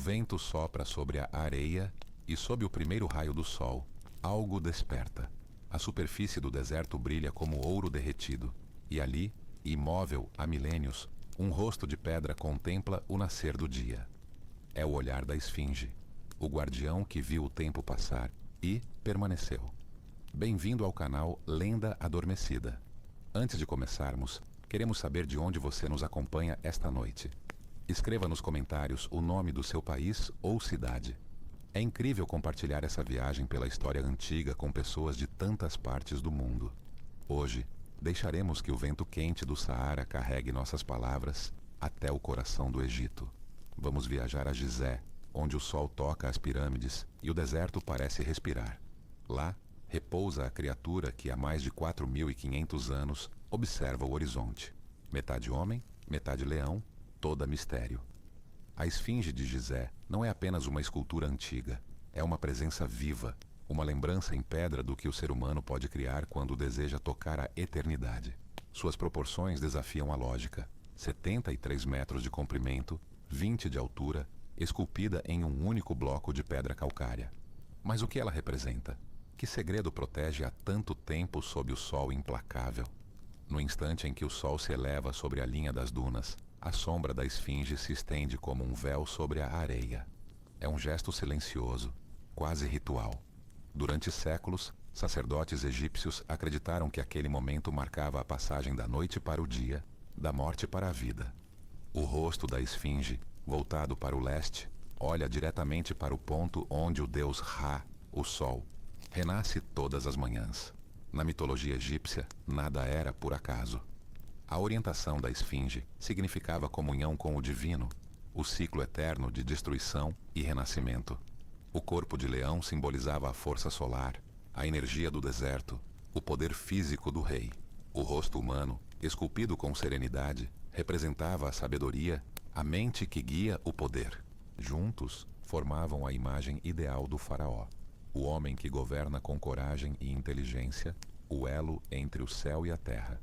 vento sopra sobre a areia e sob o primeiro raio do sol, algo desperta. A superfície do deserto brilha como ouro derretido, e ali, imóvel há milênios, um rosto de pedra contempla o nascer do dia. É o olhar da esfinge, o guardião que viu o tempo passar e permaneceu. Bem-vindo ao canal Lenda Adormecida. Antes de começarmos, queremos saber de onde você nos acompanha esta noite. Escreva nos comentários o nome do seu país ou cidade. É incrível compartilhar essa viagem pela história antiga com pessoas de tantas partes do mundo. Hoje, deixaremos que o vento quente do Saara carregue nossas palavras até o coração do Egito. Vamos viajar a Gizé, onde o sol toca as pirâmides e o deserto parece respirar. Lá, repousa a criatura que há mais de 4.500 anos observa o horizonte. Metade homem, metade leão, toda mistério. A esfinge de Gizé não é apenas uma escultura antiga, é uma presença viva, uma lembrança em pedra do que o ser humano pode criar quando deseja tocar a eternidade. Suas proporções desafiam a lógica. 73 metros de comprimento, 20 de altura, esculpida em um único bloco de pedra calcária. Mas o que ela representa? Que segredo protege há tanto tempo sob o sol implacável? No instante em que o sol se eleva sobre a linha das dunas, a sombra da esfinge se estende como um véu sobre a areia. É um gesto silencioso, quase ritual. Durante séculos, sacerdotes egípcios acreditaram que aquele momento marcava a passagem da noite para o dia, da morte para a vida. O rosto da esfinge, voltado para o leste, olha diretamente para o ponto onde o deus Ra, o sol, renasce todas as manhãs. Na mitologia egípcia, nada era por acaso. A orientação da esfinge significava comunhão com o divino, o ciclo eterno de destruição e renascimento. O corpo de leão simbolizava a força solar, a energia do deserto, o poder físico do rei. O rosto humano, esculpido com serenidade, representava a sabedoria, a mente que guia o poder. Juntos, formavam a imagem ideal do faraó, o homem que governa com coragem e inteligência, o elo entre o céu e a terra.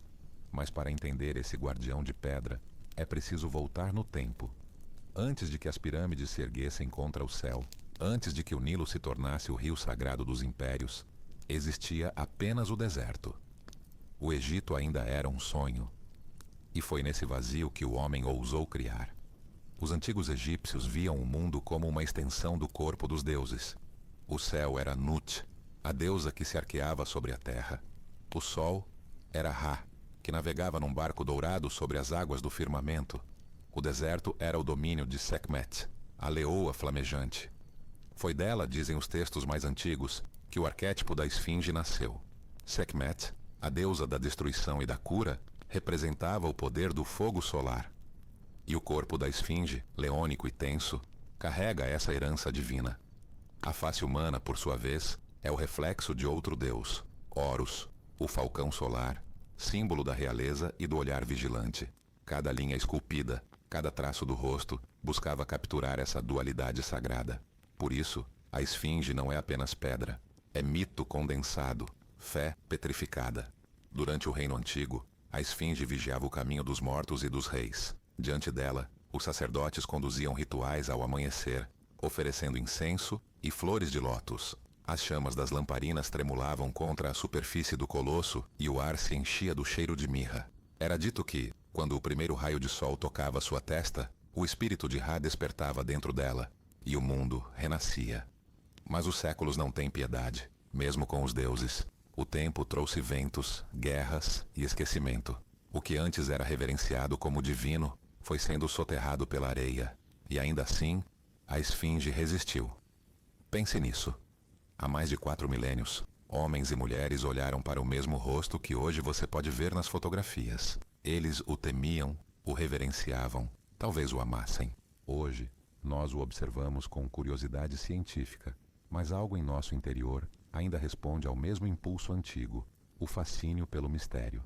Mas para entender esse guardião de pedra, é preciso voltar no tempo. Antes de que as pirâmides se erguessem contra o céu, antes de que o Nilo se tornasse o rio sagrado dos impérios, existia apenas o deserto. O Egito ainda era um sonho. E foi nesse vazio que o homem ousou criar. Os antigos egípcios viam o mundo como uma extensão do corpo dos deuses. O céu era Nut, a deusa que se arqueava sobre a terra. O sol era Ra, que navegava num barco dourado sobre as águas do firmamento. O deserto era o domínio de Sekhmet, a leoa flamejante. Foi dela, dizem os textos mais antigos, que o arquétipo da esfinge nasceu. Sekhmet, a deusa da destruição e da cura, representava o poder do fogo solar. E o corpo da esfinge, leônico e tenso, carrega essa herança divina. A face humana, por sua vez, é o reflexo de outro deus, Horus, o falcão solar, símbolo da realeza e do olhar vigilante. Cada linha esculpida, cada traço do rosto, buscava capturar essa dualidade sagrada. Por isso, a esfinge não é apenas pedra, é mito condensado, fé petrificada. Durante o Reino Antigo, a esfinge vigiava o caminho dos mortos e dos reis. Diante dela, os sacerdotes conduziam rituais ao amanhecer, oferecendo incenso e flores de lótus. As chamas das lamparinas tremulavam contra a superfície do colosso e o ar se enchia do cheiro de mirra. Era dito que, quando o primeiro raio de sol tocava sua testa, o espírito de Ra despertava dentro dela, e o mundo renascia. Mas os séculos não têm piedade, mesmo com os deuses. O tempo trouxe ventos, guerras e esquecimento. O que antes era reverenciado como divino, foi sendo soterrado pela areia, e ainda assim, a esfinge resistiu. Pense nisso. Há mais de 4 milênios, homens e mulheres olharam para o mesmo rosto que hoje você pode ver nas fotografias. Eles o temiam, o reverenciavam, talvez o amassem. Hoje, nós o observamos com curiosidade científica, mas algo em nosso interior ainda responde ao mesmo impulso antigo, o fascínio pelo mistério.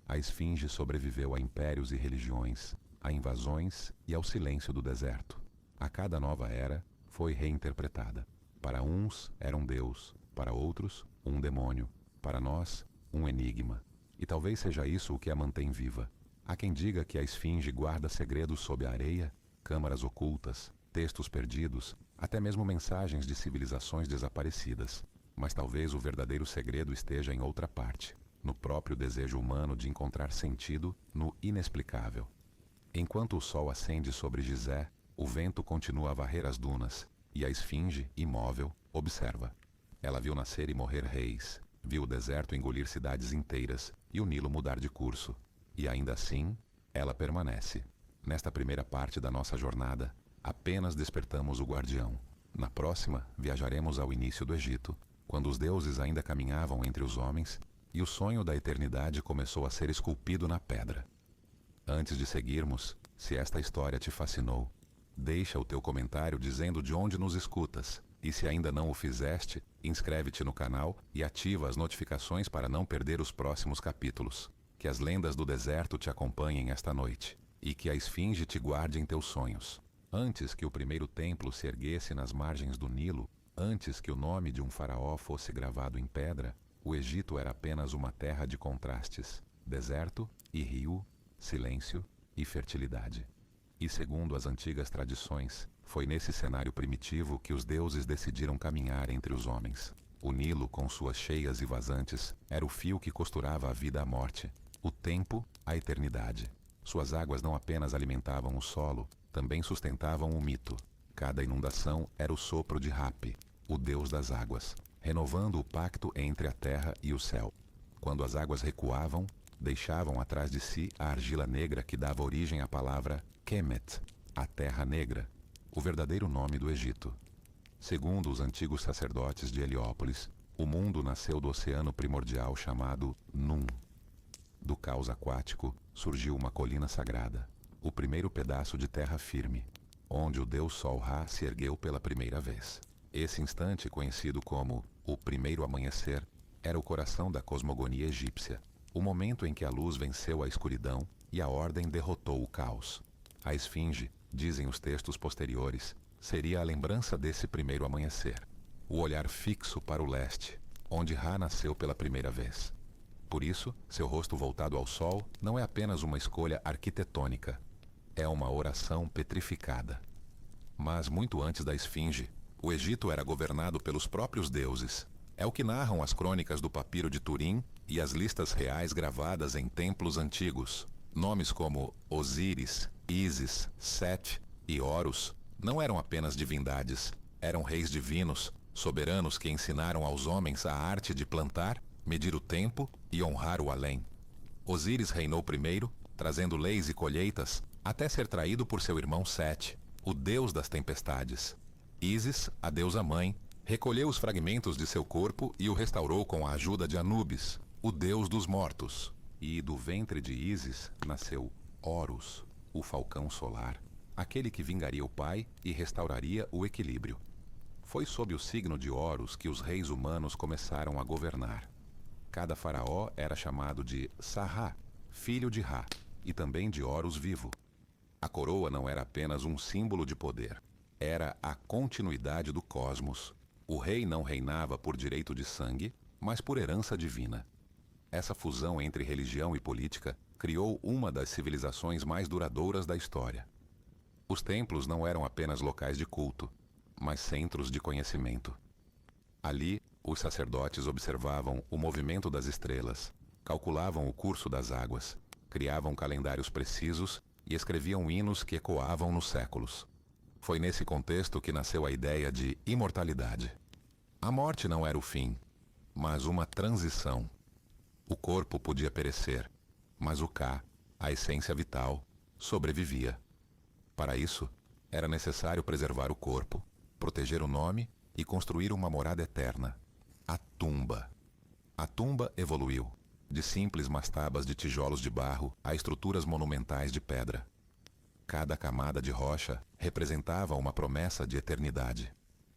A esfinge sobreviveu a impérios e religiões, a invasões e ao silêncio do deserto. A cada nova era, foi reinterpretada. Para uns era um deus, para outros, um demônio, para nós, um enigma. E talvez seja isso o que a mantém viva. Há quem diga que a esfinge guarda segredos sob a areia, câmaras ocultas, textos perdidos, até mesmo mensagens de civilizações desaparecidas. Mas talvez o verdadeiro segredo esteja em outra parte, no próprio desejo humano de encontrar sentido no inexplicável. Enquanto o sol acende sobre Gizé, o vento continua a varrer as dunas, e a esfinge, imóvel, observa. Ela viu nascer e morrer reis, viu o deserto engolir cidades inteiras e o Nilo mudar de curso. E ainda assim, ela permanece. Nesta primeira parte da nossa jornada, apenas despertamos o guardião. Na próxima, viajaremos ao início do Egito, quando os deuses ainda caminhavam entre os homens e o sonho da eternidade começou a ser esculpido na pedra. Antes de seguirmos, se esta história te fascinou, deixa o teu comentário dizendo de onde nos escutas. E se ainda não o fizeste, inscreve-te no canal e ativa as notificações para não perder os próximos capítulos. Que as lendas do deserto te acompanhem esta noite, e que a esfinge te guarde em teus sonhos. Antes que o primeiro templo se erguesse nas margens do Nilo, antes que o nome de um faraó fosse gravado em pedra, o Egito era apenas uma terra de contrastes, deserto e rio, silêncio e fertilidade. E segundo as antigas tradições, foi nesse cenário primitivo que os deuses decidiram caminhar entre os homens. O Nilo, com suas cheias e vazantes, era o fio que costurava a vida à morte, o tempo à eternidade. Suas águas não apenas alimentavam o solo, também sustentavam o mito. Cada inundação era o sopro de Hapi, o deus das águas, renovando o pacto entre a terra e o céu. Quando as águas recuavam, deixavam atrás de si a argila negra que dava origem à palavra Kemet, a terra negra, o verdadeiro nome do Egito. Segundo os antigos sacerdotes de Heliópolis, o mundo nasceu do oceano primordial chamado Num. Do caos aquático surgiu uma colina sagrada, o primeiro pedaço de terra firme, onde o deus Sol Ra se ergueu pela primeira vez. Esse instante, conhecido como o primeiro amanhecer, era o coração da cosmogonia egípcia, o momento em que a luz venceu a escuridão e a ordem derrotou o caos. A esfinge, dizem os textos posteriores, seria a lembrança desse primeiro amanhecer, o olhar fixo para o leste, onde Ra nasceu pela primeira vez. Por isso, seu rosto voltado ao sol não é apenas uma escolha arquitetônica, é uma oração petrificada. Mas muito antes da esfinge, o Egito era governado pelos próprios deuses. É o que narram as crônicas do Papiro de Turim e as listas reais gravadas em templos antigos. Nomes como Osíris, Ísis, Sete e Horus não eram apenas divindades, eram reis divinos, soberanos que ensinaram aos homens a arte de plantar, medir o tempo e honrar o além. Osíris reinou primeiro, trazendo leis e colheitas, até ser traído por seu irmão Sete, o deus das tempestades. Ísis, a deusa mãe, recolheu os fragmentos de seu corpo e o restaurou com a ajuda de Anubis, o deus dos mortos. E do ventre de Ísis nasceu Horus, o falcão solar, aquele que vingaria o pai e restauraria o equilíbrio. Foi sob o signo de Horus que os reis humanos começaram a governar. Cada faraó era chamado de Sarra, filho de Ra, e também de Horus vivo. A coroa não era apenas um símbolo de poder, era a continuidade do cosmos. O rei não reinava por direito de sangue, mas por herança divina. Essa fusão entre religião e política criou uma das civilizações mais duradouras da história. Os templos não eram apenas locais de culto, mas centros de conhecimento. Ali, os sacerdotes observavam o movimento das estrelas, calculavam o curso das águas, criavam calendários precisos e escreviam hinos que ecoavam nos séculos. Foi nesse contexto que nasceu a ideia de imortalidade. A morte não era o fim, mas uma transição. O corpo podia perecer, mas o Ka, a essência vital, sobrevivia. Para isso, era necessário preservar o corpo, proteger o nome e construir uma morada eterna, a tumba. A tumba evoluiu, de simples mastabas de tijolos de barro a estruturas monumentais de pedra. Cada camada de rocha representava uma promessa de eternidade.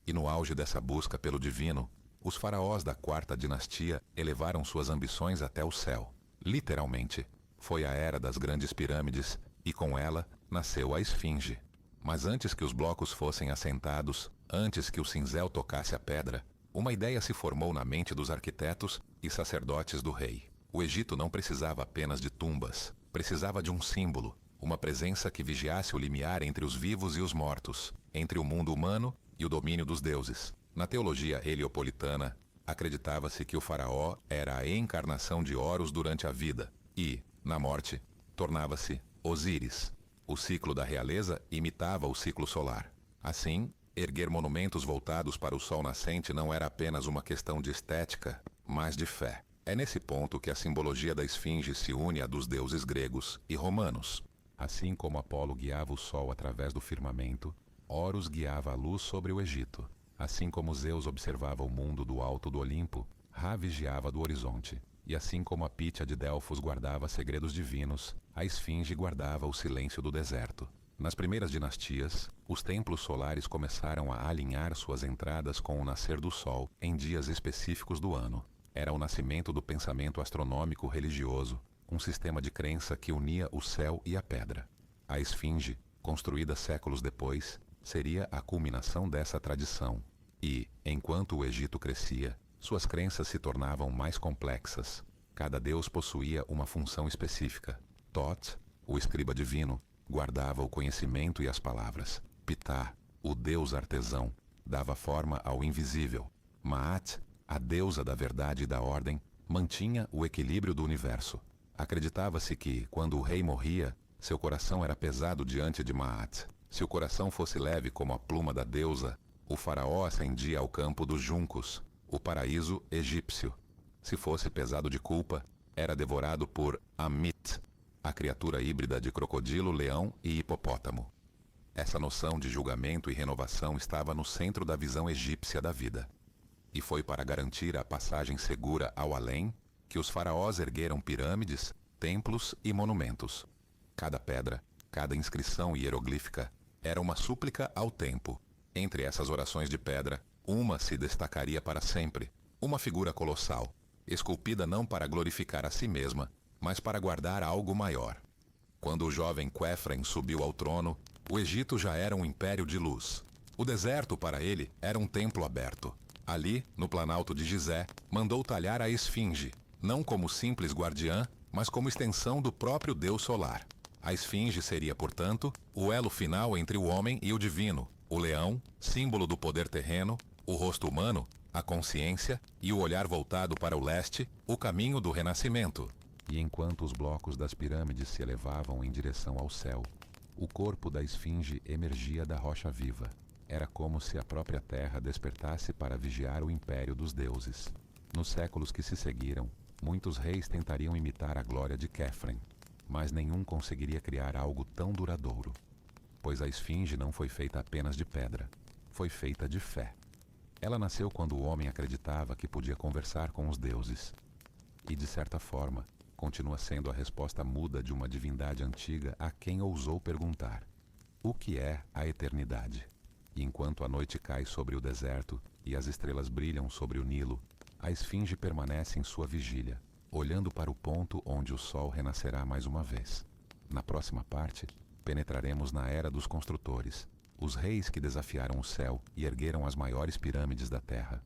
E no auge dessa busca pelo divino, os faraós da quarta dinastia elevaram suas ambições até o céu. Literalmente, foi a era das grandes pirâmides e com ela nasceu a esfinge. Mas antes que os blocos fossem assentados, antes que o cinzel tocasse a pedra, uma ideia se formou na mente dos arquitetos e sacerdotes do rei. O Egito não precisava apenas de tumbas, precisava de um símbolo, uma presença que vigiasse o limiar entre os vivos e os mortos, entre o mundo humano e o domínio dos deuses. Na teologia heliopolitana, acreditava-se que o faraó era a encarnação de Horus durante a vida e, na morte, tornava-se Osíris. O ciclo da realeza imitava o ciclo solar. Assim, erguer monumentos voltados para o sol nascente não era apenas uma questão de estética, mas de fé. É nesse ponto que a simbologia da esfinge se une à dos deuses gregos e romanos. Assim como Apolo guiava o sol através do firmamento, Horus guiava a luz sobre o Egito. Assim como Zeus observava o mundo do alto do Olimpo, Ra vigiava do horizonte. E assim como a Pítia de Delfos guardava segredos divinos, a esfinge guardava o silêncio do deserto. Nas primeiras dinastias, os templos solares começaram a alinhar suas entradas com o nascer do sol em dias específicos do ano. Era o nascimento do pensamento astronômico religioso, um sistema de crença que unia o céu e a pedra. A esfinge, construída séculos depois, seria a culminação dessa tradição. E, enquanto o Egito crescia, suas crenças se tornavam mais complexas. Cada deus possuía uma função específica. Thoth, o escriba divino, guardava o conhecimento e as palavras. Ptah, o deus artesão, dava forma ao invisível. Maat, a deusa da verdade e da ordem, mantinha o equilíbrio do universo. Acreditava-se que, quando o rei morria, seu coração era pesado diante de Maat. Se o coração fosse leve como a pluma da deusa, o faraó ascendia ao campo dos juncos, o paraíso egípcio. Se fosse pesado de culpa, era devorado por Amit, a criatura híbrida de crocodilo, leão e hipopótamo. Essa noção de julgamento e renovação estava no centro da visão egípcia da vida. E foi para garantir a passagem segura ao além que os faraós ergueram pirâmides, templos e monumentos. Cada pedra, cada inscrição hieroglífica era uma súplica ao tempo. Entre essas orações de pedra, uma se destacaria para sempre, uma figura colossal, esculpida não para glorificar a si mesma, mas para guardar algo maior. Quando o jovem Quefren subiu ao trono, o Egito já era um império de luz. O deserto para ele era um templo aberto. Ali, no planalto de Gizé, mandou talhar a esfinge, não como simples guardiã, mas como extensão do próprio Deus solar. A esfinge seria, portanto, o elo final entre o homem e o divino, o leão, símbolo do poder terreno, o rosto humano, a consciência, e o olhar voltado para o leste, o caminho do renascimento. E enquanto os blocos das pirâmides se elevavam em direção ao céu, o corpo da esfinge emergia da rocha viva. Era como se a própria terra despertasse para vigiar o império dos deuses. Nos séculos que se seguiram, muitos reis tentariam imitar a glória de Quefren, mas nenhum conseguiria criar algo tão duradouro. Pois a esfinge não foi feita apenas de pedra, foi feita de fé. Ela nasceu quando o homem acreditava que podia conversar com os deuses. E, de certa forma, continua sendo a resposta muda de uma divindade antiga a quem ousou perguntar: o que é a eternidade? E enquanto a noite cai sobre o deserto e as estrelas brilham sobre o Nilo, a esfinge permanece em sua vigília, olhando para o ponto onde o sol renascerá mais uma vez. Na próxima parte, penetraremos na era dos construtores, os reis que desafiaram o céu e ergueram as maiores pirâmides da terra.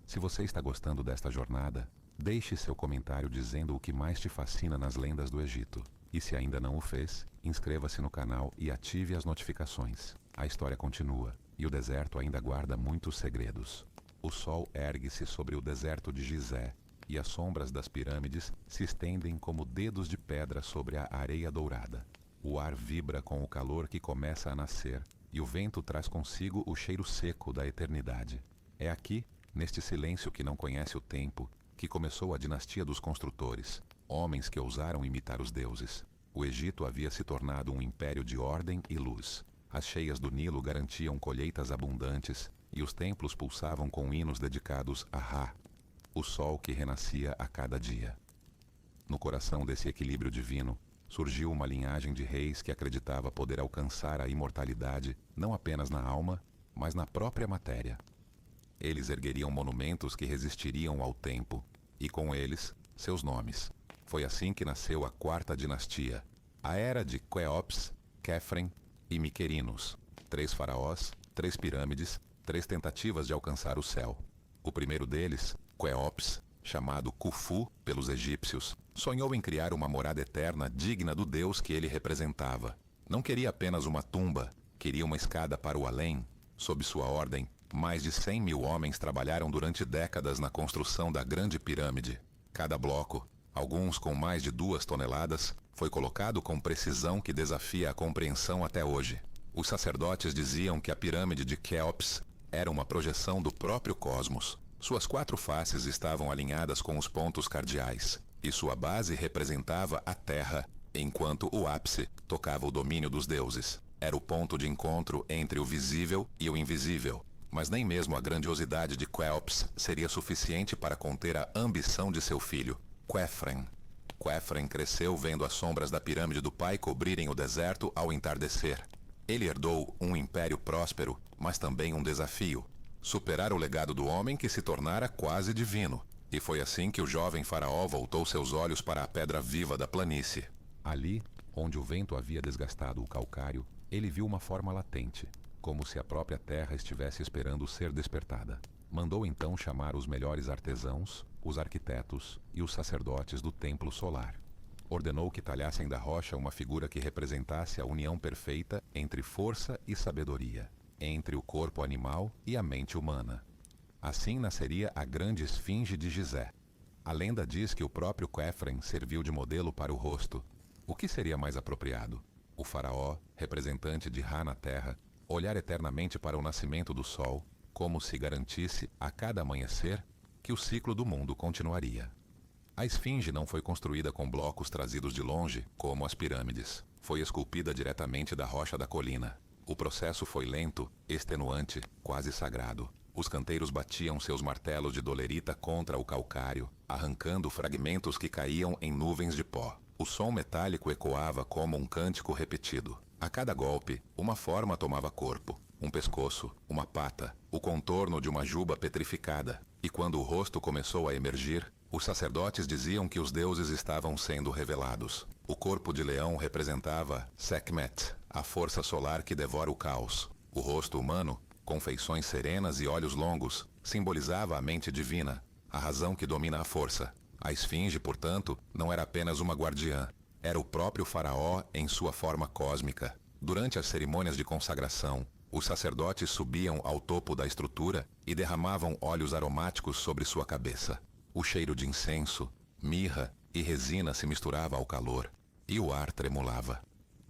Se você está gostando desta jornada, deixe seu comentário dizendo o que mais te fascina nas lendas do Egito. E se ainda não o fez, inscreva-se no canal e ative as notificações. A história continua, e o deserto ainda guarda muitos segredos. O sol ergue-se sobre o deserto de Gizé, e as sombras das pirâmides se estendem como dedos de pedra sobre a areia dourada. O ar vibra com o calor que começa a nascer, e o vento traz consigo o cheiro seco da eternidade. É aqui, neste silêncio que não conhece o tempo, que começou a dinastia dos construtores, homens que ousaram imitar os deuses. O Egito havia se tornado um império de ordem e luz. As cheias do Nilo garantiam colheitas abundantes, e os templos pulsavam com hinos dedicados a Ra, o sol que renascia a cada dia. No coração desse equilíbrio divino, surgiu uma linhagem de reis que acreditava poder alcançar a imortalidade não apenas na alma, mas na própria matéria. Eles ergueriam monumentos que resistiriam ao tempo, e com eles, seus nomes. Foi assim que nasceu a quarta dinastia, a era de Quéops, Quefren e Miquerinos. 3 faraós, 3 pirâmides, 3 tentativas de alcançar o céu. O primeiro deles, Quéops, chamado Khufu pelos egípcios, sonhou em criar uma morada eterna digna do Deus que ele representava. Não queria apenas uma tumba, queria uma escada para o além. Sob sua ordem, mais de 100 mil homens trabalharam durante décadas na construção da Grande Pirâmide. Cada bloco, alguns com mais de 2 toneladas, foi colocado com precisão que desafia a compreensão até hoje. Os sacerdotes diziam que a pirâmide de Quéops era uma projeção do próprio cosmos. Suas 4 faces estavam alinhadas com os pontos cardeais, e sua base representava a Terra, enquanto o ápice tocava o domínio dos deuses. Era o ponto de encontro entre o visível e o invisível. Mas nem mesmo a grandiosidade de Quéops seria suficiente para conter a ambição de seu filho, Quefren. Quefren cresceu vendo as sombras da pirâmide do pai cobrirem o deserto ao entardecer. Ele herdou um império próspero, mas também um desafio: superar o legado do homem que se tornara quase divino. E foi assim que o jovem faraó voltou seus olhos para a pedra viva da planície. Ali, onde o vento havia desgastado o calcário, ele viu uma forma latente, como se a própria terra estivesse esperando ser despertada. Mandou então chamar os melhores artesãos, os arquitetos e os sacerdotes do templo solar. Ordenou que talhassem da rocha uma figura que representasse a união perfeita entre força e sabedoria, entre o corpo animal e a mente humana. Assim nasceria a grande esfinge de Gizé. A lenda diz que o próprio Quefren serviu de modelo para o rosto. O que seria mais apropriado? O faraó, representante de Ra na terra, olhar eternamente para o nascimento do sol, como se garantisse, a cada amanhecer, que o ciclo do mundo continuaria. A esfinge não foi construída com blocos trazidos de longe, como as pirâmides. Foi esculpida diretamente da rocha da colina. O processo foi lento, extenuante, quase sagrado. Os canteiros batiam seus martelos de dolerita contra o calcário, arrancando fragmentos que caíam em nuvens de pó. O som metálico ecoava como um cântico repetido. A cada golpe, uma forma tomava corpo. Um pescoço, uma pata, o contorno de uma juba petrificada. E quando o rosto começou a emergir, os sacerdotes diziam que os deuses estavam sendo revelados. O corpo de leão representava Sekhmet, a força solar que devora o caos. O rosto humano, com feições serenas e olhos longos, simbolizava a mente divina, a razão que domina a força. A esfinge, portanto, não era apenas uma guardiã. Era o próprio faraó em sua forma cósmica. Durante as cerimônias de consagração, os sacerdotes subiam ao topo da estrutura e derramavam óleos aromáticos sobre sua cabeça. O cheiro de incenso, mirra e resina se misturava ao calor, e o ar tremulava.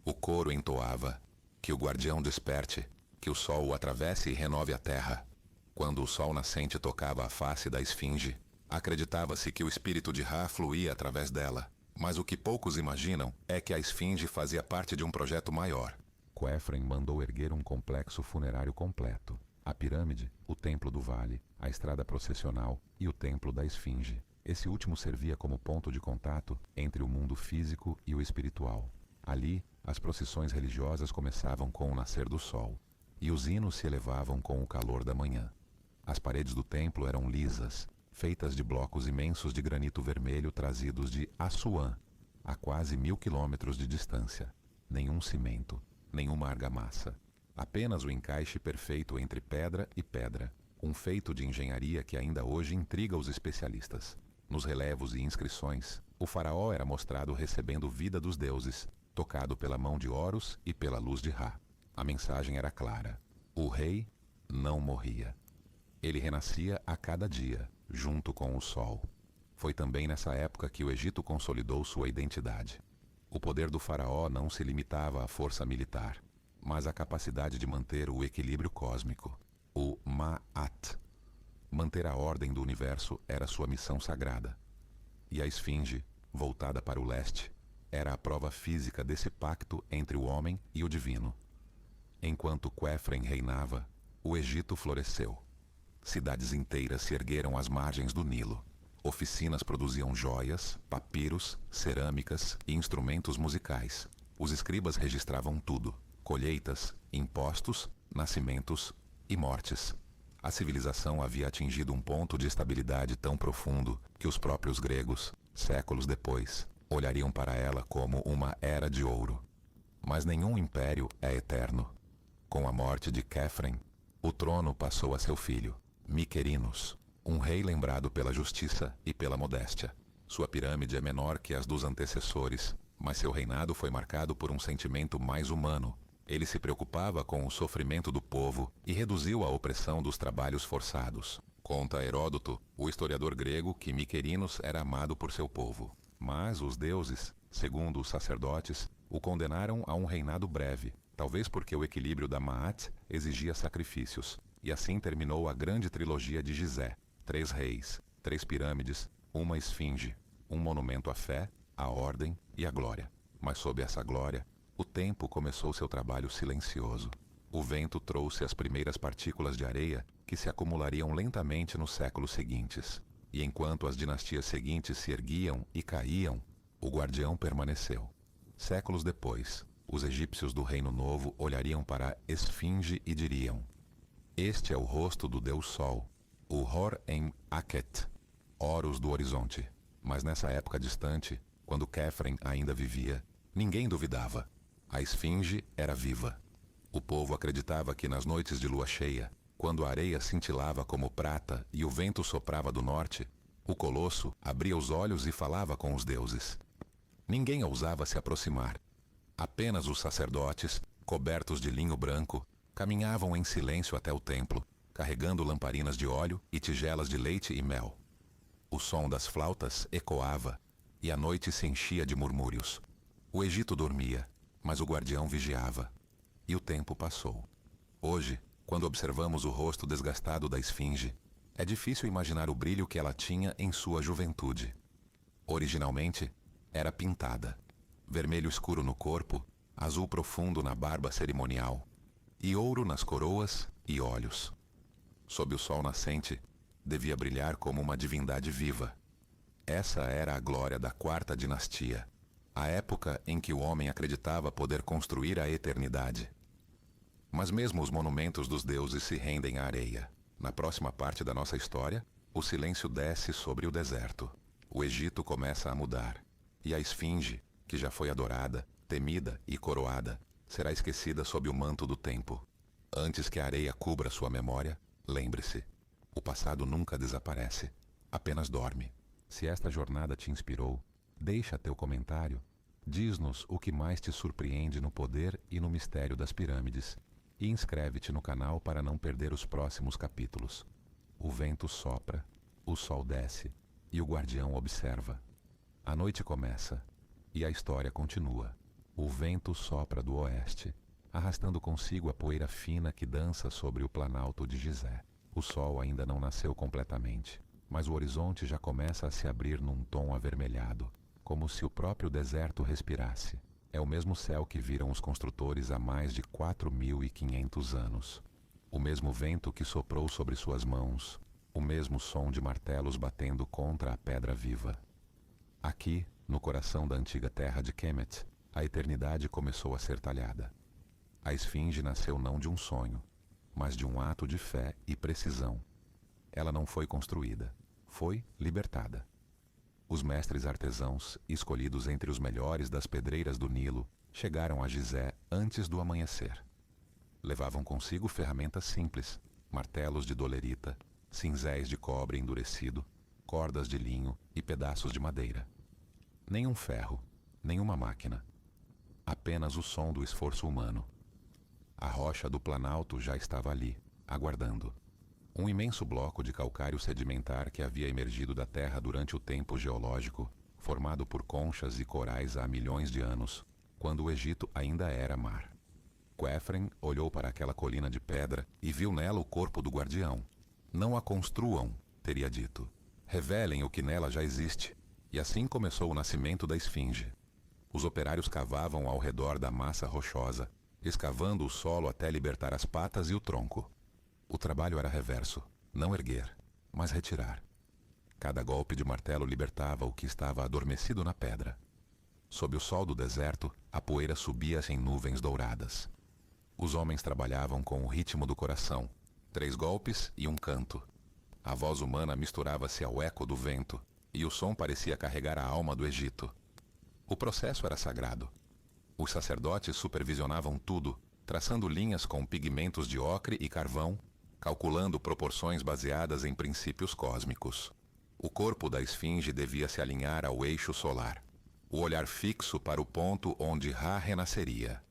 O coro entoava: que o guardião desperte, que o sol o atravesse e renove a terra. Quando o sol nascente tocava a face da esfinge, acreditava-se que o espírito de Ra fluía através dela. Mas o que poucos imaginam é que a esfinge fazia parte de um projeto maior. Quefren mandou erguer um complexo funerário completo. A pirâmide, o templo do vale, a estrada processional e o templo da esfinge. Esse último servia como ponto de contato entre o mundo físico e o espiritual. Ali, as procissões religiosas começavam com o nascer do sol, e os hinos se elevavam com o calor da manhã. As paredes do templo eram lisas, feitas de blocos imensos de granito vermelho trazidos de Assuã, a quase 1000 quilômetros de distância. Nenhum cimento, nenhuma argamassa. Apenas o encaixe perfeito entre pedra e pedra, um feito de engenharia que ainda hoje intriga os especialistas. Nos relevos e inscrições, o faraó era mostrado recebendo vida dos deuses, tocado pela mão de Horus e pela luz de Ra. A mensagem era clara: o rei não morria. Ele renascia a cada dia, junto com o sol. Foi também nessa época que o Egito consolidou sua identidade. O poder do faraó não se limitava à força militar, mas à capacidade de manter o equilíbrio cósmico, o Ma'at. Manter a ordem do universo era sua missão sagrada. E a esfinge, voltada para o leste, era a prova física desse pacto entre o homem e o divino. Enquanto Quefren reinava, o Egito floresceu. Cidades inteiras se ergueram às margens do Nilo. Oficinas produziam joias, papiros, cerâmicas e instrumentos musicais. Os escribas registravam tudo: colheitas, impostos, nascimentos e mortes. A civilização havia atingido um ponto de estabilidade tão profundo que os próprios gregos, séculos depois, olhariam para ela como uma era de ouro. Mas nenhum império é eterno. Com a morte de Quefren, o trono passou a seu filho, Miquerinos. Um rei lembrado pela justiça e pela modéstia. Sua pirâmide é menor que as dos antecessores, mas seu reinado foi marcado por um sentimento mais humano. Ele se preocupava com o sofrimento do povo e reduziu a opressão dos trabalhos forçados. Conta Heródoto, o historiador grego, que Miquerinos era amado por seu povo. Mas os deuses, segundo os sacerdotes, o condenaram a um reinado breve, talvez porque o equilíbrio da Maat exigia sacrifícios. E assim terminou a grande trilogia de Gizé: 3 reis, 3 pirâmides, uma esfinge, um monumento à fé, à ordem e à glória. Mas sob essa glória, o tempo começou seu trabalho silencioso. O vento trouxe as primeiras partículas de areia que se acumulariam lentamente nos séculos seguintes. E enquanto as dinastias seguintes se erguiam e caíam, o guardião permaneceu. Séculos depois, os egípcios do Reino Novo olhariam para a esfinge e diriam: este é o rosto do Deus Sol, o Hor-em-Akhet, Horus do horizonte. Mas nessa época distante, quando Quefren ainda vivia, ninguém duvidava. A esfinge era viva. O povo acreditava que nas noites de lua cheia, quando a areia cintilava como prata e o vento soprava do norte, o colosso abria os olhos e falava com os deuses. Ninguém ousava se aproximar. Apenas os sacerdotes, cobertos de linho branco, caminhavam em silêncio até o templo, carregando lamparinas de óleo e tigelas de leite e mel. O som das flautas ecoava, e a noite se enchia de murmúrios. O Egito dormia, mas o guardião vigiava. E o tempo passou. Hoje, quando observamos o rosto desgastado da esfinge, é difícil imaginar o brilho que ela tinha em sua juventude. Originalmente, era pintada. Vermelho escuro no corpo, azul profundo na barba cerimonial, e ouro nas coroas e olhos. Sob o sol nascente, devia brilhar como uma divindade viva. Essa era a glória da 4ª dinastia, a época em que o homem acreditava poder construir a eternidade. Mas mesmo os monumentos dos deuses se rendem à areia. Na próxima parte da nossa história, o silêncio desce sobre o deserto. O Egito começa a mudar, e a esfinge, que já foi adorada, temida e coroada, será esquecida sob o manto do tempo. Antes que a areia cubra sua memória, lembre-se, o passado nunca desaparece, apenas dorme. Se esta jornada te inspirou, deixa teu comentário, diz-nos o que mais te surpreende no poder e no mistério das pirâmides, e inscreve-te no canal para não perder os próximos capítulos. O vento sopra, o sol desce, e o guardião observa. A noite começa, e a história continua. O vento sopra do oeste, arrastando consigo a poeira fina que dança sobre o planalto de Gizé. O sol ainda não nasceu completamente, mas o horizonte já começa a se abrir num tom avermelhado, como se o próprio deserto respirasse. É o mesmo céu que viram os construtores há mais de 4.500 anos. O mesmo vento que soprou sobre suas mãos, o mesmo som de martelos batendo contra a pedra viva. Aqui, no coração da antiga terra de Kemet, a eternidade começou a ser talhada. A esfinge nasceu não de um sonho, mas de um ato de fé e precisão. Ela não foi construída, foi libertada. Os mestres artesãos, escolhidos entre os melhores das pedreiras do Nilo, chegaram a Gizé antes do amanhecer. Levavam consigo ferramentas simples, martelos de dolerita, cinzéis de cobre endurecido, cordas de linho e pedaços de madeira. Nenhum ferro, nenhuma máquina. Apenas o som do esforço humano. A rocha do Planalto já estava ali, aguardando. Um imenso bloco de calcário sedimentar que havia emergido da terra durante o tempo geológico, formado por conchas e corais há milhões de anos, quando o Egito ainda era mar. Quefren olhou para aquela colina de pedra e viu nela o corpo do guardião. Não a construam, teria dito. Revelem o que nela já existe. E assim começou o nascimento da esfinge. Os operários cavavam ao redor da massa rochosa, escavando o solo até libertar as patas e o tronco. O trabalho era reverso, não erguer, mas retirar. Cada golpe de martelo libertava o que estava adormecido na pedra. Sob o sol do deserto, a poeira subia em nuvens douradas. Os homens trabalhavam com o ritmo do coração, 3 golpes e um canto. A voz humana misturava-se ao eco do vento, e o som parecia carregar a alma do Egito. O processo era sagrado. Os sacerdotes supervisionavam tudo, traçando linhas com pigmentos de ocre e carvão, calculando proporções baseadas em princípios cósmicos. O corpo da esfinge devia se alinhar ao eixo solar, o olhar fixo para o ponto onde Ra renasceria.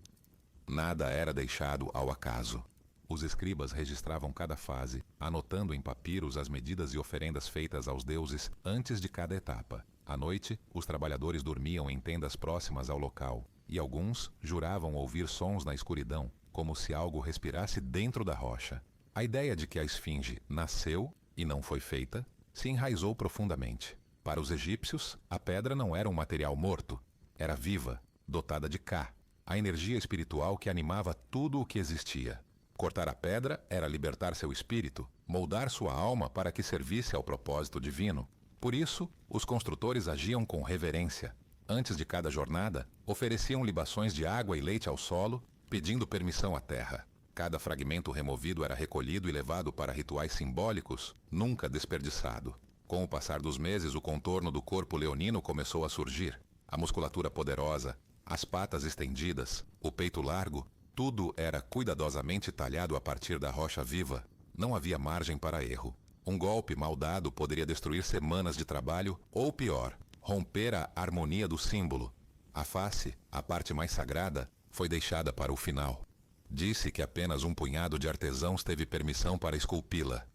Nada era deixado ao acaso. Os escribas registravam cada fase, anotando em papiros as medidas e oferendas feitas aos deuses antes de cada etapa. À noite, os trabalhadores dormiam em tendas próximas ao local, e alguns juravam ouvir sons na escuridão, como se algo respirasse dentro da rocha. A ideia de que a esfinge nasceu e não foi feita se enraizou profundamente. Para os egípcios, a pedra não era um material morto, era viva, dotada de Ka, a energia espiritual que animava tudo o que existia. Cortar a pedra era libertar seu espírito, moldar sua alma para que servisse ao propósito divino. Por isso, os construtores agiam com reverência. Antes de cada jornada, ofereciam libações de água e leite ao solo, pedindo permissão à terra. Cada fragmento removido era recolhido e levado para rituais simbólicos, nunca desperdiçado. Com o passar dos meses, o contorno do corpo leonino começou a surgir. A musculatura poderosa, as patas estendidas, o peito largo, tudo era cuidadosamente talhado a partir da rocha viva. Não havia margem para erro. Um golpe mal dado poderia destruir semanas de trabalho, ou pior, romper a harmonia do símbolo. A face, a parte mais sagrada, foi deixada para o final. Disse que apenas um punhado de artesãos teve permissão para esculpi-la.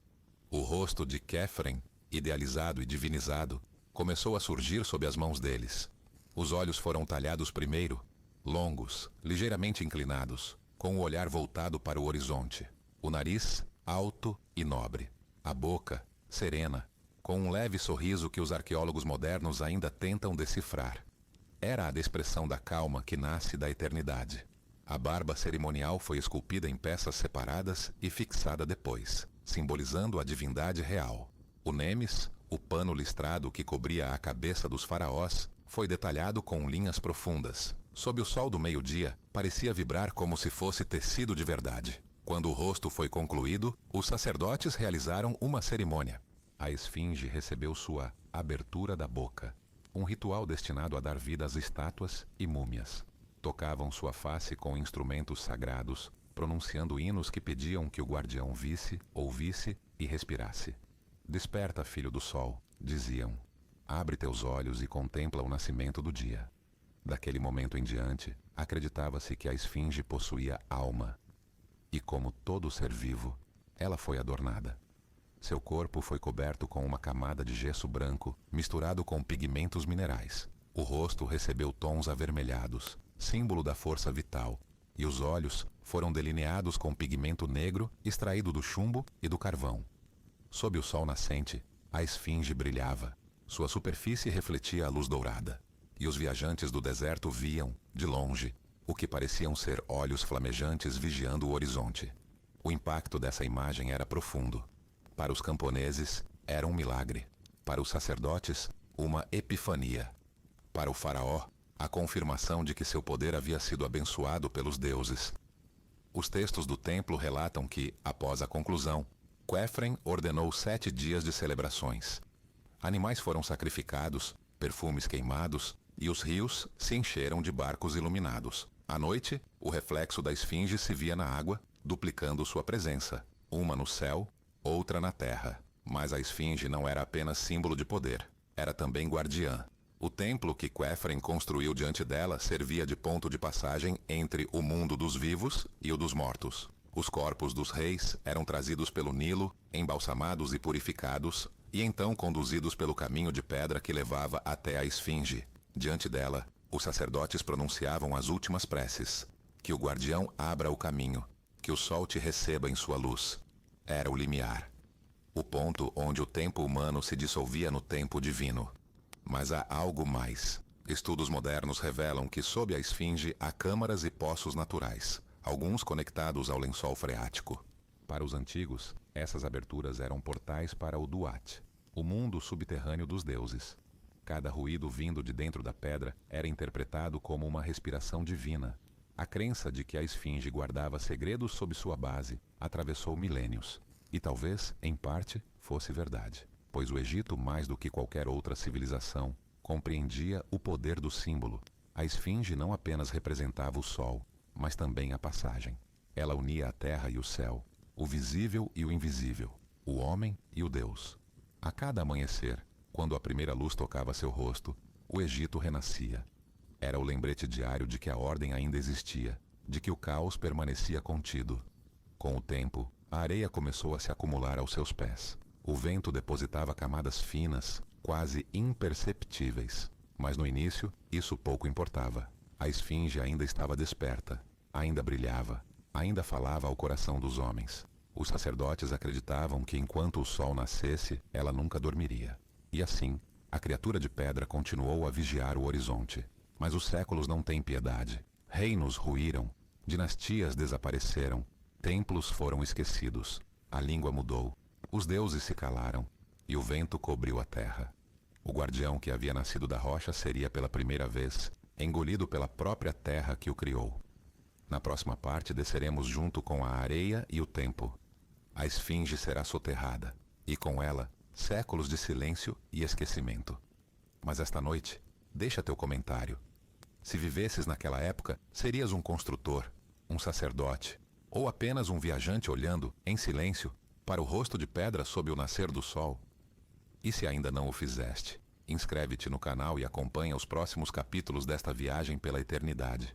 O rosto de Khephren, idealizado e divinizado, começou a surgir sob as mãos deles. Os olhos foram talhados primeiro, longos, ligeiramente inclinados, com o olhar voltado para o horizonte. O nariz, alto e nobre. A boca, serena, com um leve sorriso que os arqueólogos modernos ainda tentam decifrar. Era a expressão da calma que nasce da eternidade. A barba cerimonial foi esculpida em peças separadas e fixada depois, simbolizando a divindade real. O nemes, o pano listrado que cobria a cabeça dos faraós, foi detalhado com linhas profundas. Sob o sol do meio-dia, parecia vibrar como se fosse tecido de verdade. Quando o rosto foi concluído, os sacerdotes realizaram uma cerimônia. A esfinge recebeu sua abertura da boca, um ritual destinado a dar vida às estátuas e múmias. Tocavam sua face com instrumentos sagrados, pronunciando hinos que pediam que o guardião visse, ouvisse e respirasse. Desperta, filho do sol, diziam. Abre teus olhos e contempla o nascimento do dia. Daquele momento em diante, acreditava-se que a esfinge possuía alma. E como todo ser vivo, ela foi adornada. Seu corpo foi coberto com uma camada de gesso branco, misturado com pigmentos minerais. O rosto recebeu tons avermelhados, símbolo da força vital, e os olhos foram delineados com pigmento negro extraído do chumbo e do carvão. Sob o sol nascente, a esfinge brilhava. Sua superfície refletia a luz dourada, e os viajantes do deserto viam, de longe, o que pareciam ser olhos flamejantes vigiando o horizonte. O impacto dessa imagem era profundo. Para os camponeses, era um milagre. Para os sacerdotes, uma epifania. Para o faraó, a confirmação de que seu poder havia sido abençoado pelos deuses. Os textos do templo relatam que, após a conclusão, Khephren ordenou 7 dias de celebrações. Animais foram sacrificados, perfumes queimados, e os rios se encheram de barcos iluminados. À noite, o reflexo da esfinge se via na água, duplicando sua presença, uma no céu, outra na terra. Mas a esfinge não era apenas símbolo de poder, era também guardiã. O templo que Khephren construiu diante dela servia de ponto de passagem entre o mundo dos vivos e o dos mortos. Os corpos dos reis eram trazidos pelo Nilo, embalsamados e purificados, e então conduzidos pelo caminho de pedra que levava até a esfinge. Diante dela, os sacerdotes pronunciavam as últimas preces. Que o guardião abra o caminho, que o sol te receba em sua luz. Era o limiar, o ponto onde o tempo humano se dissolvia no tempo divino. Mas há algo mais. Estudos modernos revelam que sob a esfinge há câmaras e poços naturais, alguns conectados ao lençol freático. Para os antigos, essas aberturas eram portais para o Duat, o mundo subterrâneo dos deuses. Cada ruído vindo de dentro da pedra era interpretado como uma respiração divina. A crença de que a esfinge guardava segredos sob sua base atravessou milênios. E talvez, em parte, fosse verdade, pois o Egito, mais do que qualquer outra civilização, compreendia o poder do símbolo. A esfinge não apenas representava o sol, mas também a passagem. Ela unia a terra e o céu, o visível e o invisível, o homem e o Deus. A cada amanhecer, quando a primeira luz tocava seu rosto, o Egito renascia. Era o lembrete diário de que a ordem ainda existia, de que o caos permanecia contido. Com o tempo, a areia começou a se acumular aos seus pés. O vento depositava camadas finas, quase imperceptíveis. Mas no início, isso pouco importava. A esfinge ainda estava desperta, ainda brilhava, ainda falava ao coração dos homens. Os sacerdotes acreditavam que enquanto o sol nascesse, ela nunca dormiria. E assim, a criatura de pedra continuou a vigiar o horizonte. Mas os séculos não têm piedade. Reinos ruíram, dinastias desapareceram, templos foram esquecidos, a língua mudou, os deuses se calaram, e o vento cobriu a terra. O guardião que havia nascido da rocha seria pela primeira vez engolido pela própria terra que o criou. Na próxima parte desceremos junto com a areia e o tempo. A esfinge será soterrada, e com ela, séculos de silêncio e esquecimento. Mas esta noite, deixa teu comentário. Se vivesses naquela época, serias um construtor, um sacerdote, ou apenas um viajante olhando, em silêncio, para o rosto de pedra sob o nascer do sol? E se ainda não o fizeste, inscreve-te no canal e acompanha os próximos capítulos desta viagem pela eternidade.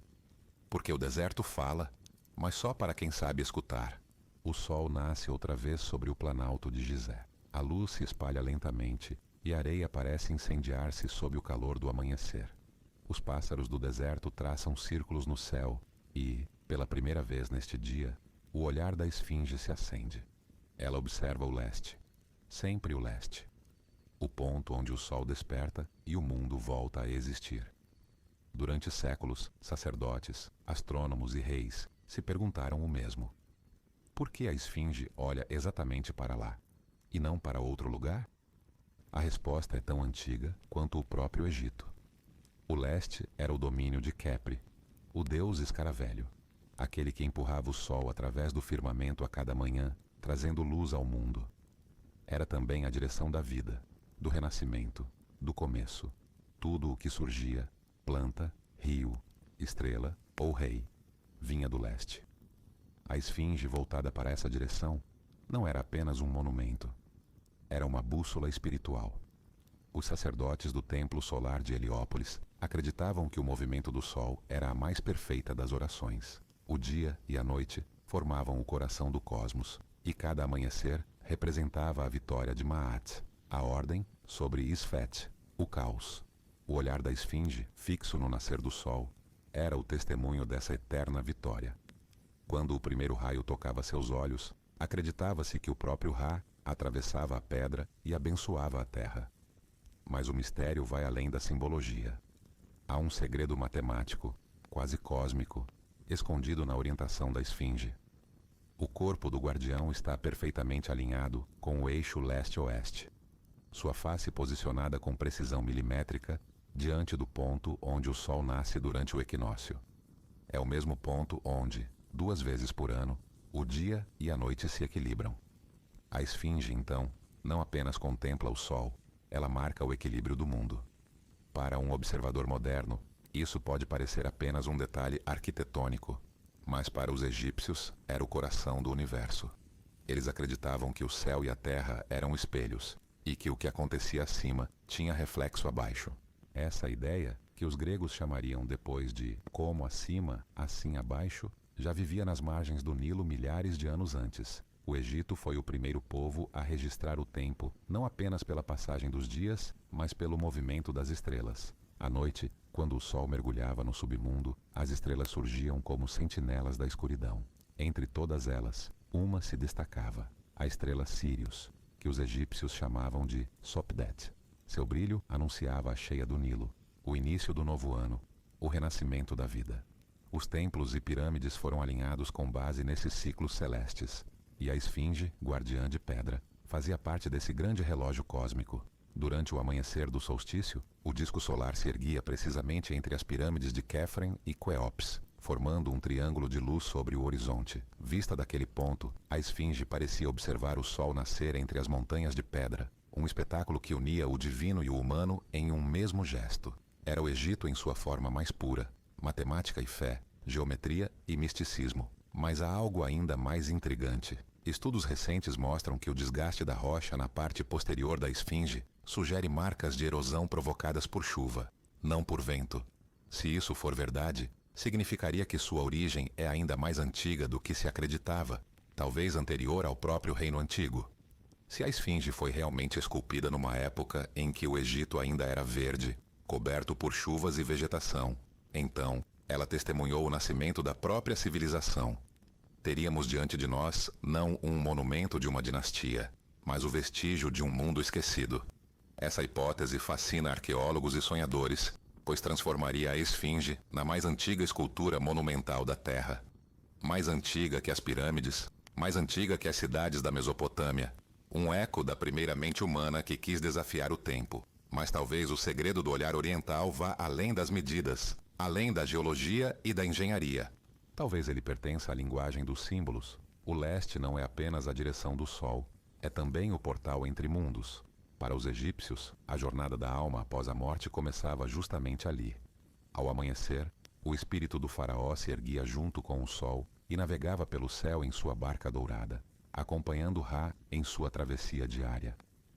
Porque o deserto fala, mas só para quem sabe escutar. O sol nasce outra vez sobre o planalto de Gizé. A luz se espalha lentamente e a areia parece incendiar-se sob o calor do amanhecer. Os pássaros do deserto traçam círculos no céu e, pela primeira vez neste dia, o olhar da esfinge se acende. Ela observa o leste, sempre o leste, o ponto onde o sol desperta e o mundo volta a existir. Durante séculos, sacerdotes, astrônomos e reis se perguntaram o mesmo. Por que a esfinge olha exatamente para lá, e não para outro lugar? A resposta é tão antiga quanto o próprio Egito. O leste era o domínio de Khepri, o deus escaravelho, aquele que empurrava o sol através do firmamento a cada manhã, trazendo luz ao mundo. Era também a direção da vida, do renascimento, do começo. Tudo o que surgia, planta, rio, estrela ou rei, vinha do leste. A esfinge voltada para essa direção não era apenas um monumento. Era uma bússola espiritual. Os sacerdotes do templo solar de Heliópolis acreditavam que o movimento do sol era a mais perfeita das orações. O dia e a noite formavam o coração do cosmos, e cada amanhecer representava a vitória de Maat, a ordem, sobre Isfet, o caos. O olhar da esfinge, fixo no nascer do sol, era o testemunho dessa eterna vitória. Quando o primeiro raio tocava seus olhos, acreditava-se que o próprio Ra atravessava a pedra e abençoava a terra. Mas o mistério vai além da simbologia. Há um segredo matemático, quase cósmico, escondido na orientação da esfinge. O corpo do guardião está perfeitamente alinhado com o eixo leste-oeste. Sua face posicionada com precisão milimétrica diante do ponto onde o sol nasce durante o equinócio. É o mesmo ponto onde, 2 vezes por ano, o dia e a noite se equilibram. A esfinge, então, não apenas contempla o sol, ela marca o equilíbrio do mundo. Para um observador moderno, isso pode parecer apenas um detalhe arquitetônico, mas para os egípcios era o coração do universo. Eles acreditavam que o céu e a terra eram espelhos, e que o que acontecia acima tinha reflexo abaixo. Essa ideia, que os gregos chamariam depois de como acima, assim abaixo, já vivia nas margens do Nilo milhares de anos antes. O Egito foi o primeiro povo a registrar o tempo, não apenas pela passagem dos dias, mas pelo movimento das estrelas. À noite, quando o sol mergulhava no submundo, as estrelas surgiam como sentinelas da escuridão. Entre todas elas, uma se destacava, a estrela Sírius, que os egípcios chamavam de Sopdet. Seu brilho anunciava a cheia do Nilo, o início do novo ano, o renascimento da vida. Os templos e pirâmides foram alinhados com base nesses ciclos celestes, e a esfinge, guardiã de pedra, fazia parte desse grande relógio cósmico. Durante o amanhecer do solstício, o disco solar se erguia precisamente entre as pirâmides de Khefren e Quéops, formando um triângulo de luz sobre o horizonte. Vista daquele ponto, a esfinge parecia observar o sol nascer entre as montanhas de pedra, um espetáculo que unia o divino e o humano em um mesmo gesto. Era o Egito em sua forma mais pura, matemática e fé, geometria e misticismo. Mas há algo ainda mais intrigante. Estudos recentes mostram que o desgaste da rocha na parte posterior da esfinge sugere marcas de erosão provocadas por chuva, não por vento. Se isso for verdade, significaria que sua origem é ainda mais antiga do que se acreditava, talvez anterior ao próprio Reino Antigo. Se a esfinge foi realmente esculpida numa época em que o Egito ainda era verde, coberto por chuvas e vegetação, então ela testemunhou o nascimento da própria civilização. Teríamos diante de nós não um monumento de uma dinastia, mas o vestígio de um mundo esquecido. Essa hipótese fascina arqueólogos e sonhadores, pois transformaria a esfinge na mais antiga escultura monumental da Terra. Mais antiga que as pirâmides, mais antiga que as cidades da Mesopotâmia. Um eco da primeira mente humana que quis desafiar o tempo. Mas talvez o segredo do olhar oriental vá além das medidas, além da geologia e da engenharia. Talvez ele pertença à linguagem dos símbolos. O leste não é apenas a direção do sol, é também o portal entre mundos. Para os egípcios, a jornada da alma após a morte começava justamente ali. Ao amanhecer, o espírito do faraó se erguia junto com o sol e navegava pelo céu em sua barca dourada, acompanhando Ra em sua travessia diária.